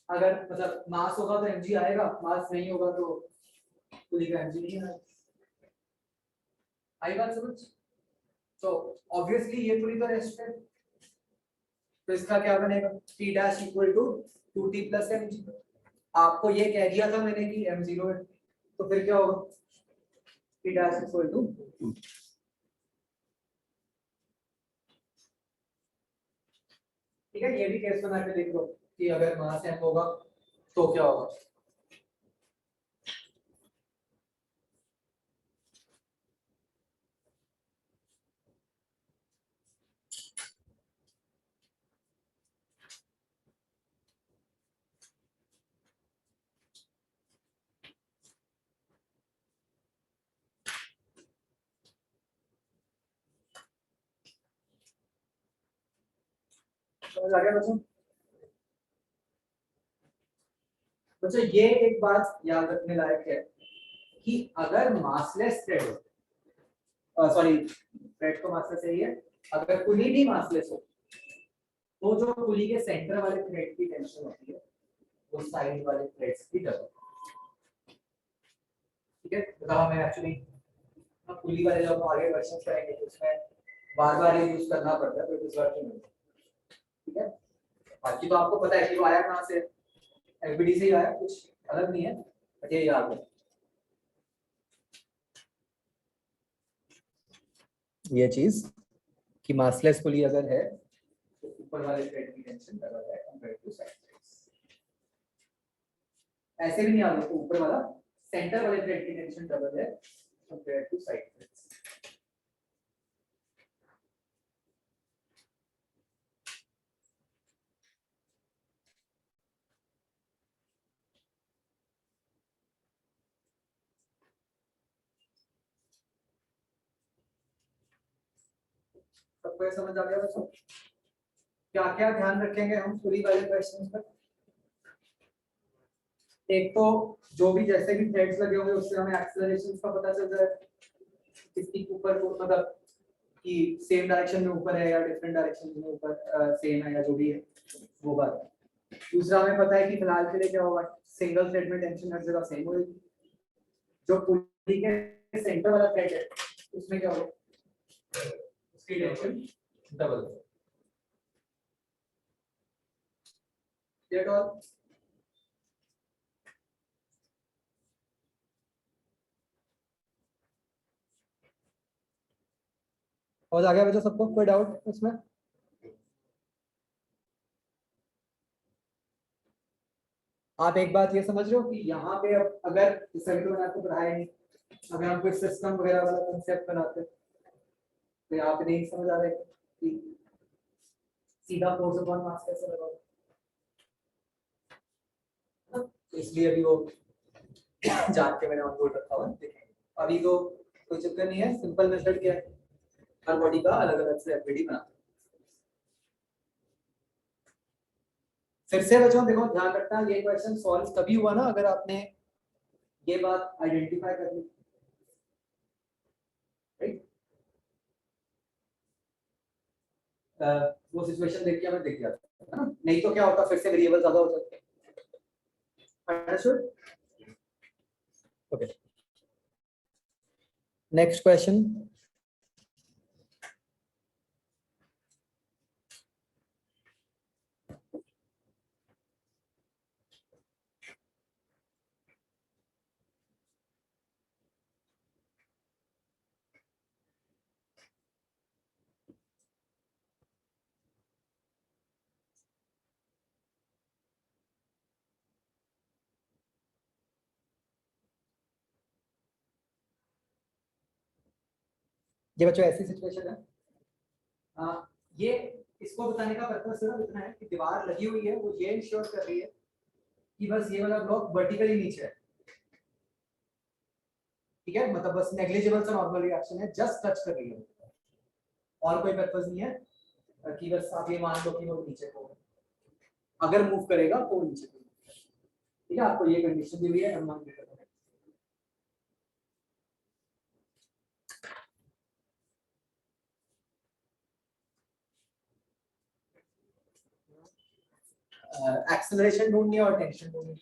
अगर मतलब मास होगा तो एमजी आएगा, मास नहीं होगा तो पुली का एमजी नहीं आएगा। आई बात समझ? तो ऑब्वियसली ये पुली तो रेस्ट है, तो इसका क्या बनेगा? T dash equal to 2T plus mg। आपको ये कह दिया था मैंने कि m0 है, तो फिर क्या होगा? T dash equal to 2। ठीक है, ये भी केस बना के देख लो कि अगर मास m होगा तो क्या होगा। समझ आ गया बच्चों? बच्चों ये एक बात याद रखने लायक है कि अगर मासलेस थ्रेड हो, सॉरी थ्रेड तो मासलेस है ही है, अगर पुली भी मासलेस हो तो जो पुली के सेंटर वाले थ्रेड की टेंशन होती है वो साइड वाले थ्रेड्स की डबल। ठीक है, तो हमें एक्चुअली पुली वाले जब आगे क्वेश्चन करेंगे तो उसमें बार-बार ये यूज करना पड़ता है, तो इस बार नहीं। ठीक है, बाकी तो आपको पता है कि वो आया कहां से, एफबीडी से ही आया, कुछ अलग नहीं है, बट ये याद है। ये चीज कि मासलेस पुली अगर है तो ऊपर वाले प्लेट की टेंशन डबल है कंपेयर टू साइड प्लेट्स। ऐसे भी नहीं आ रहा तो ऊपर वाला सेंटर वाले प्लेट की टेंशन डबल है कंपेयर टू साइड प्लेट्स। सबको ये समझ आ गया बच्चों? क्या क्या ध्यान रखेंगे हम पूरी वाले क्वेश्चंस पर? एक तो जो भी जैसे भी थ्रेड्स लगे होंगे उससे हमें एक्सेलरेशंस का पता चल जाए किसकी ऊपर को मतलब कि सेम डायरेक्शन में ऊपर है या डिफरेंट डायरेक्शन में ऊपर सेम है या जो भी है वो बात। दूसरा हमें पता है कि फिलहाल के लिए क्या होगा, सिंगल थ्रेड में टेंशन हर जगह सेम होगी। जो पुली के सेंटर वाला थ्रेड है उसमें क्या होगा, उसकी टेंशन डबल होगी। That all? और आ गया बच्चों सबको, कोई डाउट उसमें? आप एक बात ये समझ रहे हो कि यहाँ पे अब अगर जैसे तो मैंने आपको पढ़ाया नहीं, अगर हम कोई सिस्टम वगैरह वाला कंसेप्ट बनाते तो यहाँ पे नहीं समझ आ रहा है कि सीधा फोर्स अपॉन मास कैसे लगाओ, इसलिए अभी वो जान के मैंने ऑन बोर्ड रखा हुआ है, देखेंगे। अभी तो कोई चक्कर नहीं है, सिंपल मेथड क्या है, हर बॉडी का अलग अलग से एफबीडी बनाते हैं। फिर से बच्चों देखो ध्यान रखना, ये क्वेश्चन सॉल्व तभी हुआ ना अगर आपने ये बात आइडेंटिफाई कर ली, राइट? वो सिचुएशन देख के हमें दिख जाता है ना, नहीं तो क्या होता फिर से वेरिएबल ज्यादा हो जाते हैं। अंडरस्टूड? Okay, next question. ये बच्चों ऐसी सिचुएशन है, ये इसको बताने का पर्पस सिर्फ इतना है कि दीवार लगी हुई है, वो ये इंश्योर कर रही है कि बस ये वाला ब्लॉक वर्टिकली नीचे है, ठीक है? मतलब बस नेग्लिजिबल सा नॉर्मल रिएक्शन है, जस्ट टच कर रही है, और कोई पर्पस नहीं है कि बस आप ये मान लो कि वो नीचे को अगर मूव करेगा तो वो नीचे को, ठीक है? आपको ये कंडीशन दी हुई है, हम मान लेते हैं। एक्सेलरेशन ढूंढनी है और टेंशन ढूंढनी है।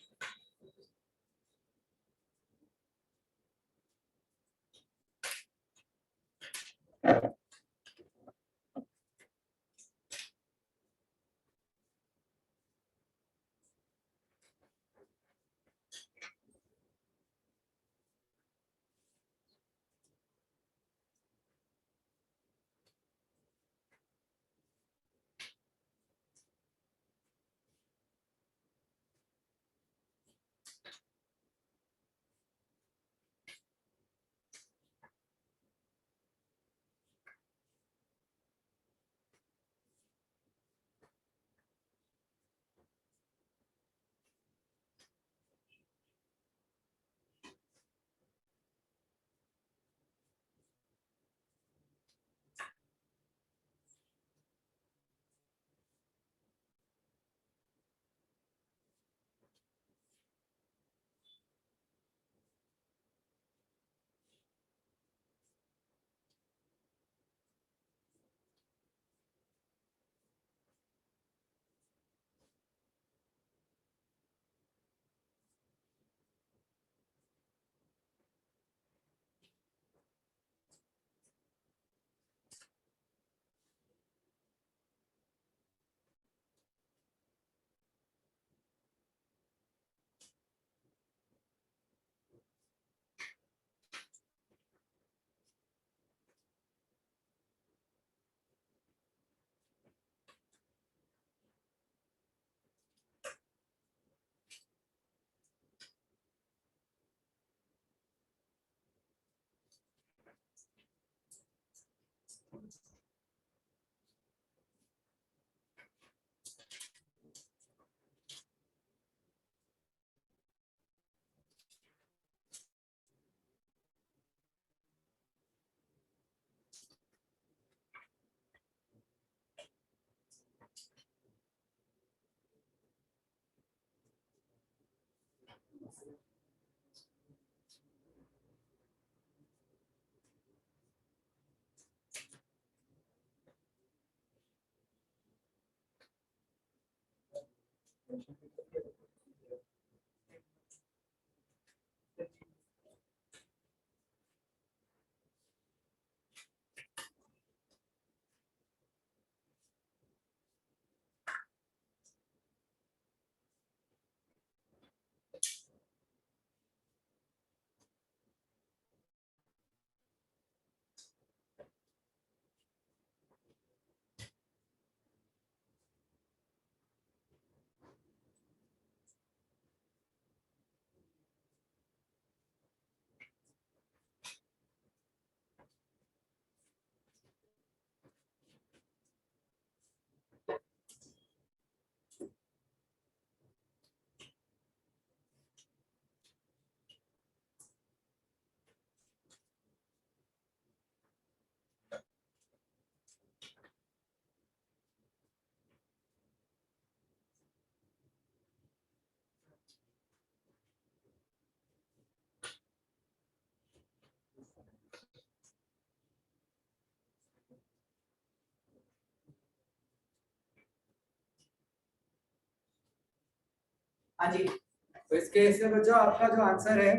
हाँ जी, तो इस केस में बच्चों आपका जो आंसर है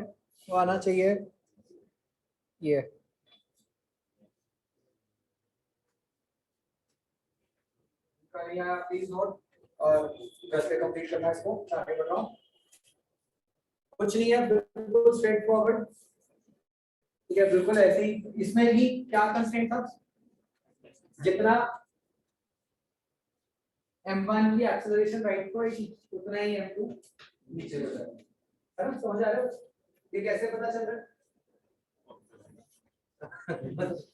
वो आना चाहिए ये। प्लीज नोट और घर पे कंप्लीट करना इसको, आगे बताओ। कुछ नहीं है, बिल्कुल स्ट्रेट फॉरवर्ड। ठीक है, बिल्कुल ऐसे ही। इसमें भी क्या कंस्ट्रेंट था, जितना m1 की एक्सेलरेशन राइट को उतना ही m2 नीचे हो जाएगा, है ना? समझ आ रहा है? ये कैसे पता चल रहा है?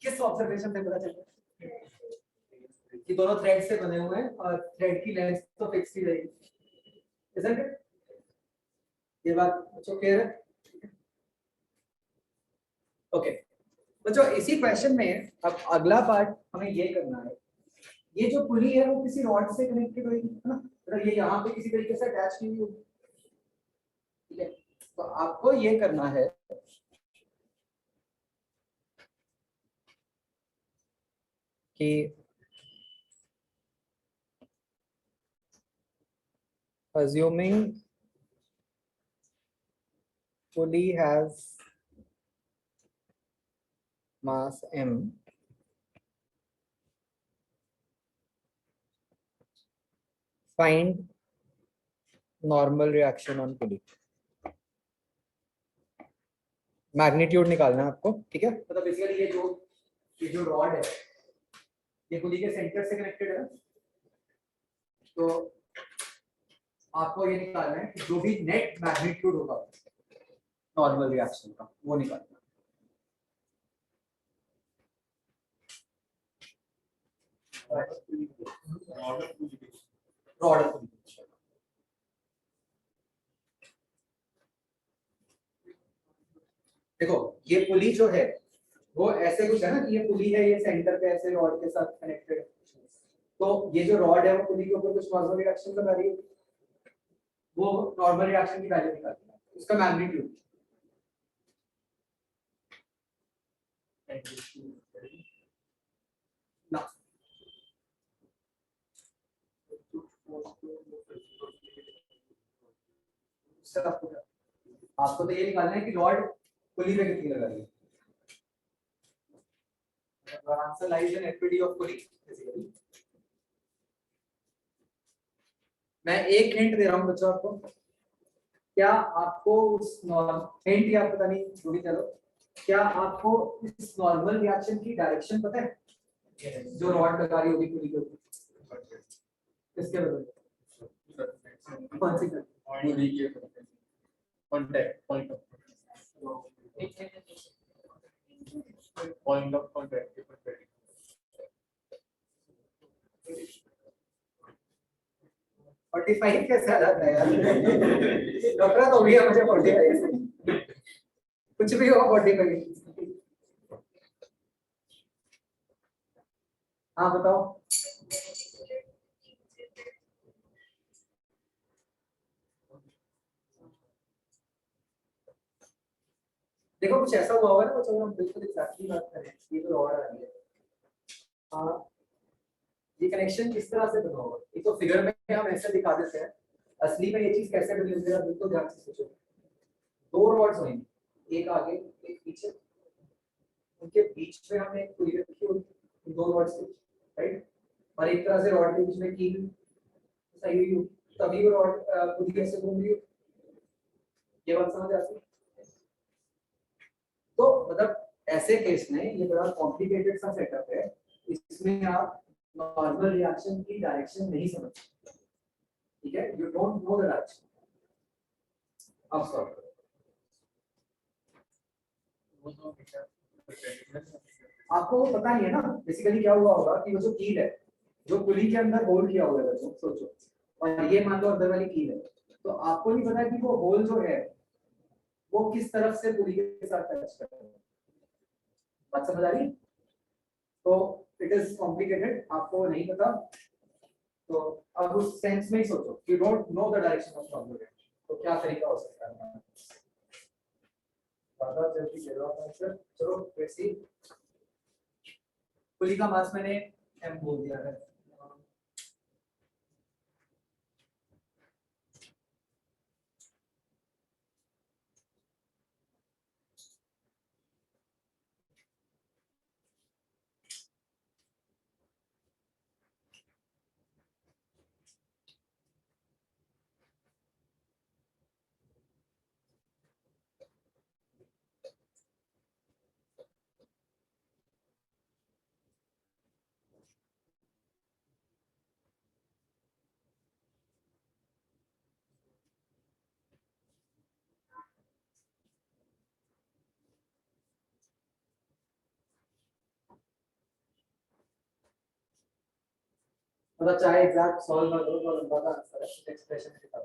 किस ऑब्जर्वेशन से पता चल रहा है कि दोनों थ्रेड से बने हुए हैं और थ्रेड की लेंथ तो फिक्स ही रहेगी, isn't it? ये बात बच्चों क्लियर है? ओके बच्चों, इसी क्वेश्चन में अब अगला पार्ट हमें ये करना है, ये जो पुली है वो किसी रॉड से कनेक्टेड होगी, है ना? मतलब ये यहाँ पे किसी तरीके से अटैच की हुई होगी, ठीक है? तो आपको ये करना है कि assuming pulley has mass m, find normal reaction on pulley। Magnitude निकालना है आपको, ठीक है? मतलब बेसिकली ये जो रॉड है ये पुली के सेंटर से कनेक्टेड है, तो आपको ये निकालना है कि जो भी नेट मैग्नीट्यूड होगा नॉर्मल रिएक्शन का वो निकालना है। रॉड पुली, देखो ये पुली जो है वो ऐसे कुछ है ना कि ये पुली है, ये सेंटर पे ऐसे रॉड के साथ कनेक्टेड है, तो ये जो रॉड है वो पुली के ऊपर कुछ नॉर्मल रिएक्शन बना रही है, वो नॉर्मल रिएक्शन की वैल्यू निकालना है, उसका मैग्नीट्यूड। ना आपको तो ये निकालना है कि रॉड पुली पे कितनी लगा रही है। Answer lies in FPD of pulley basically. मैं एक हिंट दे रहा हूं बच्चों आपको, क्या आपको उस हिंट या पता नहीं जो भी चलो, क्या आपको इस नॉर्मल रिएक्शन की डायरेक्शन पता है जो रॉड लगा रही होगी पुली के ऊपर? किसके बदले? कौन सी? Contact, point of contact, different value. 45 कैसे आ जाता है यार? नफरत हो गया मुझे 45 से। कुछ भी हो 45। हाँ बताओ। देखो कुछ ऐसा हुआ होगा ना बच्चों, हम बिल्कुल एग्जैक्टली बात करें, ये तो और आ रही है। हाँ, ये कनेक्शन किस तरह से बना होगा, ये तो फिगर में हम ऐसे दिखा देते हैं, असली में ये चीज कैसे बनी होगी जरा बिल्कुल ध्यान से सोचो। दो रॉड्स होंगी, एक आगे एक पीछे, उनके बीच में हमने एक पुली रखी होगी, दो रॉड्स के, राइट, और एक तरह से रॉड के बीच में कील सही हुई होगी, तभी वो रॉड पुली कैसे घूम रही होगी, ये बात समझ आती है। तो मतलब ऐसे केस में ये बड़ा कॉम्प्लिकेटेड सा सेटअप है, इसमें आप नॉर्मल रिएक्शन की डायरेक्शन नहीं समझ, ठीक है, you don't know the direction. अब सॉल्व करो। वो तो बेटा आपको वो पता नहीं है ना, बेसिकली क्या हुआ होगा कि वो जो कील है, जो पुली के अंदर होल्ड किया हुआ है बच्चों, सोचो, और ये मान लो अंदर वाली कील है, तो आपको नहीं पता कि वो होल जो है वो किस तरफ से पुली के साथ टच कर रहा है। बात समझ आ रही है? तो इट इज कॉम्प्लिकेटेड, आपको नहीं पता, तो अब उस सेंस में ही सोचो, you don't know the direction of problem, तो क्या तरीका हो सकता है। ज्यादा जल्दी दे रहा हूं आंसर, चलो लेट्स सी। पुली का मास मैंने m बोल दिया है, मतलब चाहे एग्जैक्ट सॉल्व कर दो तो लंबा का आंसर है, एक्सप्रेशन के साथ।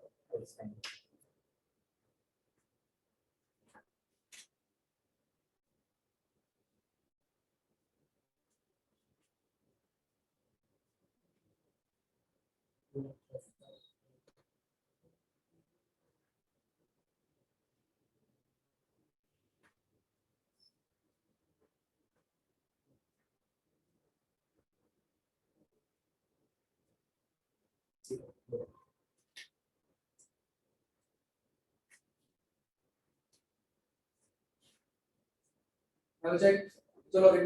चलो अभी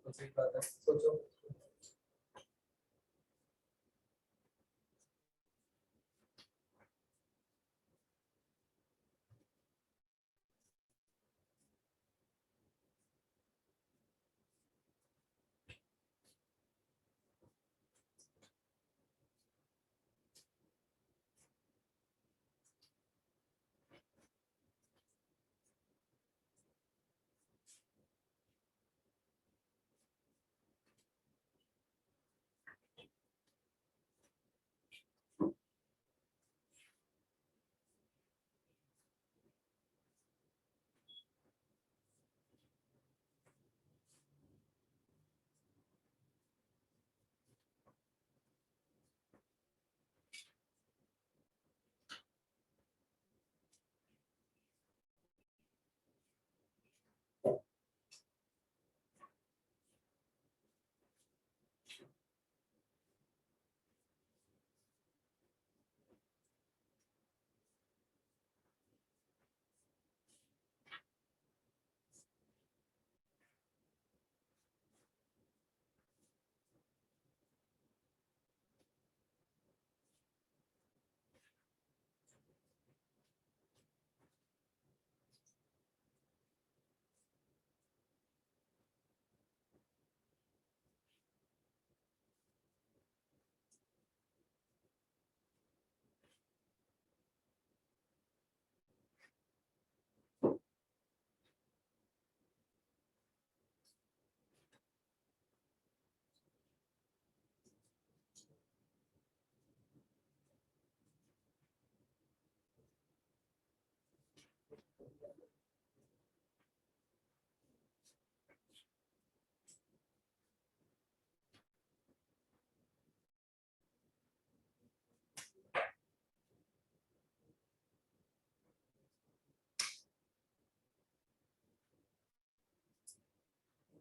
सही बात है, सोचो।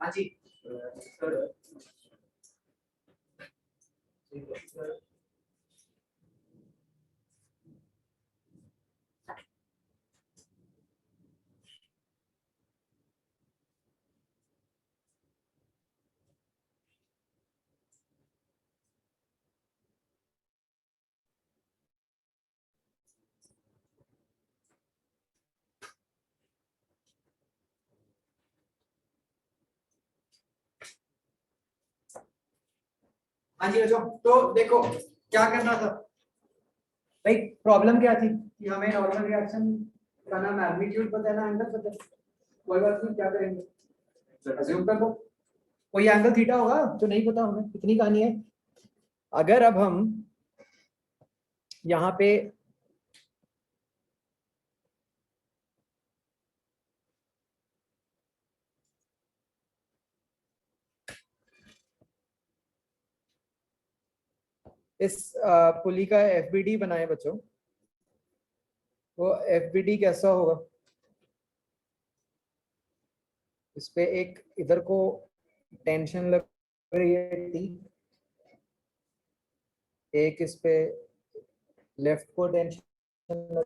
हाँ जी हाँ जी बच्चों, तो देखो क्या करना था भाई। प्रॉब्लम क्या थी कि हमें नॉर्मल रिएक्शन का ना मैग्नीट्यूड पता है ना एंगल पता है। कोई बात नहीं, क्या करेंगे, अज्यूम कर लो कोई एंगल थीटा होगा जो नहीं पता हमें, इतनी कहानी है। अगर अब हम यहाँ पे इस पुली का एफबीडी बनाए बच्चों, वो एफबीडी कैसा होगा। इस पे एक इधर को टेंशन लग रही है टी, एक इस पे लेफ्ट को टेंशन लग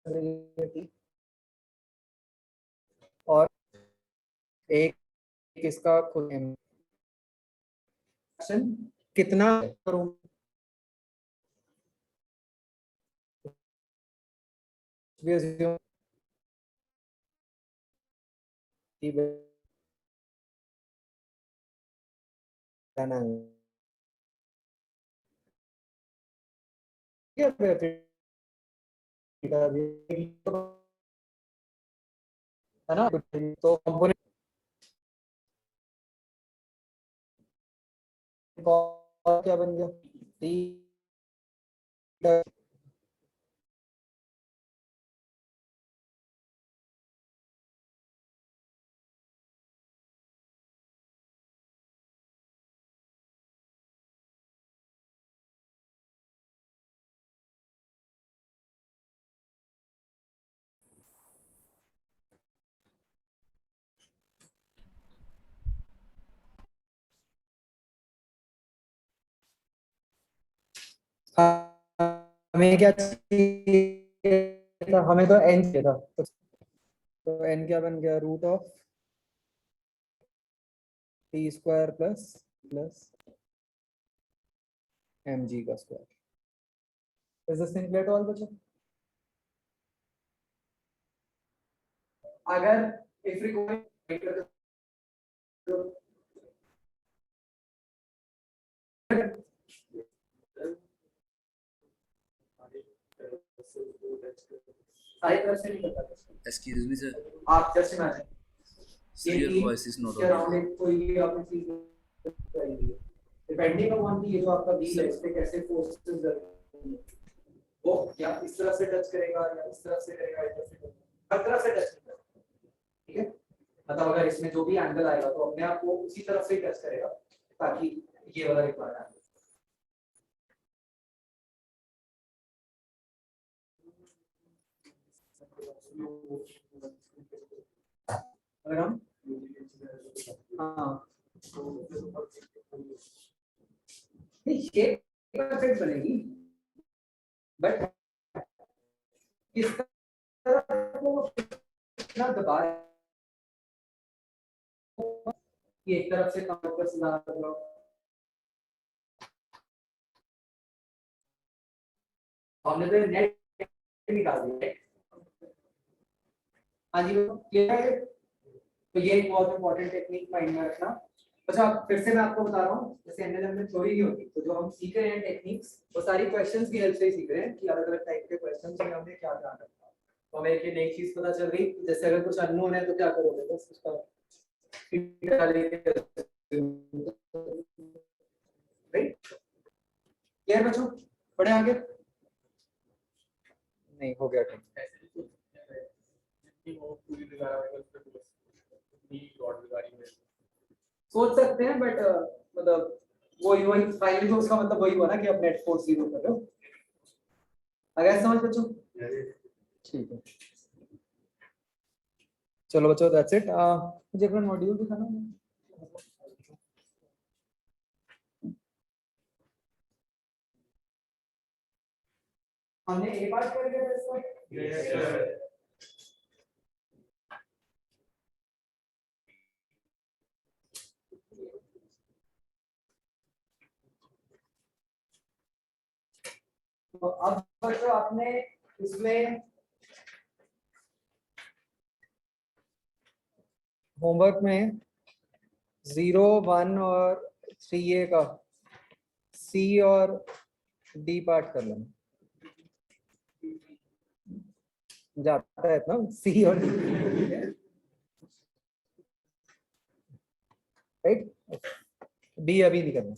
रही है टी, और एक इसका खुद कितना करूं भी assume कि बनाना है ना। तो कंपोनेंट क्या बन गया टी, हमें क्या चाहिए था, हमें तो एन चाहिए था, तो एन क्या बन गया root of T square plus plus M G का square. Is this thing clear to all बच्चों। अगर इफ रिक्वायर्ड सारी तरफ से नहीं करता। Excuse me, sir. आप just imagine Sir, your voice is not के अराउंड audible. एक कोई आपने चीज करेंगे, डिपेंडिंग अपॉन कि ये जो आपका व्हील है इस पे कैसे फोर्सेस लगेंगे, वो या इस तरह से टच करेगा या इस तरह से करेगा, इधर से करेगा, हर तरह से टच करेगा। ठीक है, मतलब अगर इसमें जो भी एंगल आएगा तो अपने आप को उसी तरफ से टच करेगा ताकि ये वाला रिक्वायर्ड है। अगर हम हाँ शेप परफेक्ट बनेगी, बट किस तरह को इतना दबा कि एक तरफ से फोकस ना करो। हमने तो नेट निकाल दिया। हाँ जी क्लियर है। तो ये एक बहुत इंपॉर्टेंट टेक्निक माइंड में रखना। अच्छा फिर से मैं आपको बता रहा हूँ, जैसे एनएलएम में थ्योरी नहीं होती, तो जो हम सीख रहे हैं टेक्निक्स वो सारी क्वेश्चंस की हेल्प से ही सीख रहे हैं कि अलग अलग टाइप के क्वेश्चंस में हमने क्या ध्यान रखना है। तो हमें एक नई चीज पता चल गई, जैसे अगर कुछ अननोन है तो क्या करोगे, बस उसका राइट। क्लियर बच्चों, पढ़े आगे। नहीं हो गया ठीक। कि वो पूरी दिखा रहा है उसके पूरे नी डॉट दिखा रही है सोच सकते हैं बट मतलब वही फाइनली तो उसका मतलब वही हुआ ना कि आप नेट फोर्स 0 कर रहे हो। अगर समझ बच्चों ठीक है चलो बच्चों दैट्स इट। मुझे अपना मॉड्यूल दिखाना है। हमने ए पार्ट कर दिया था इसका। यस सर तो अब बच्चों आपने इसमें होमवर्क में 0, 1 और 3A का C और D पार्ट कर लेना। जाता है इतना C और D राइट। D अभी नहीं करना।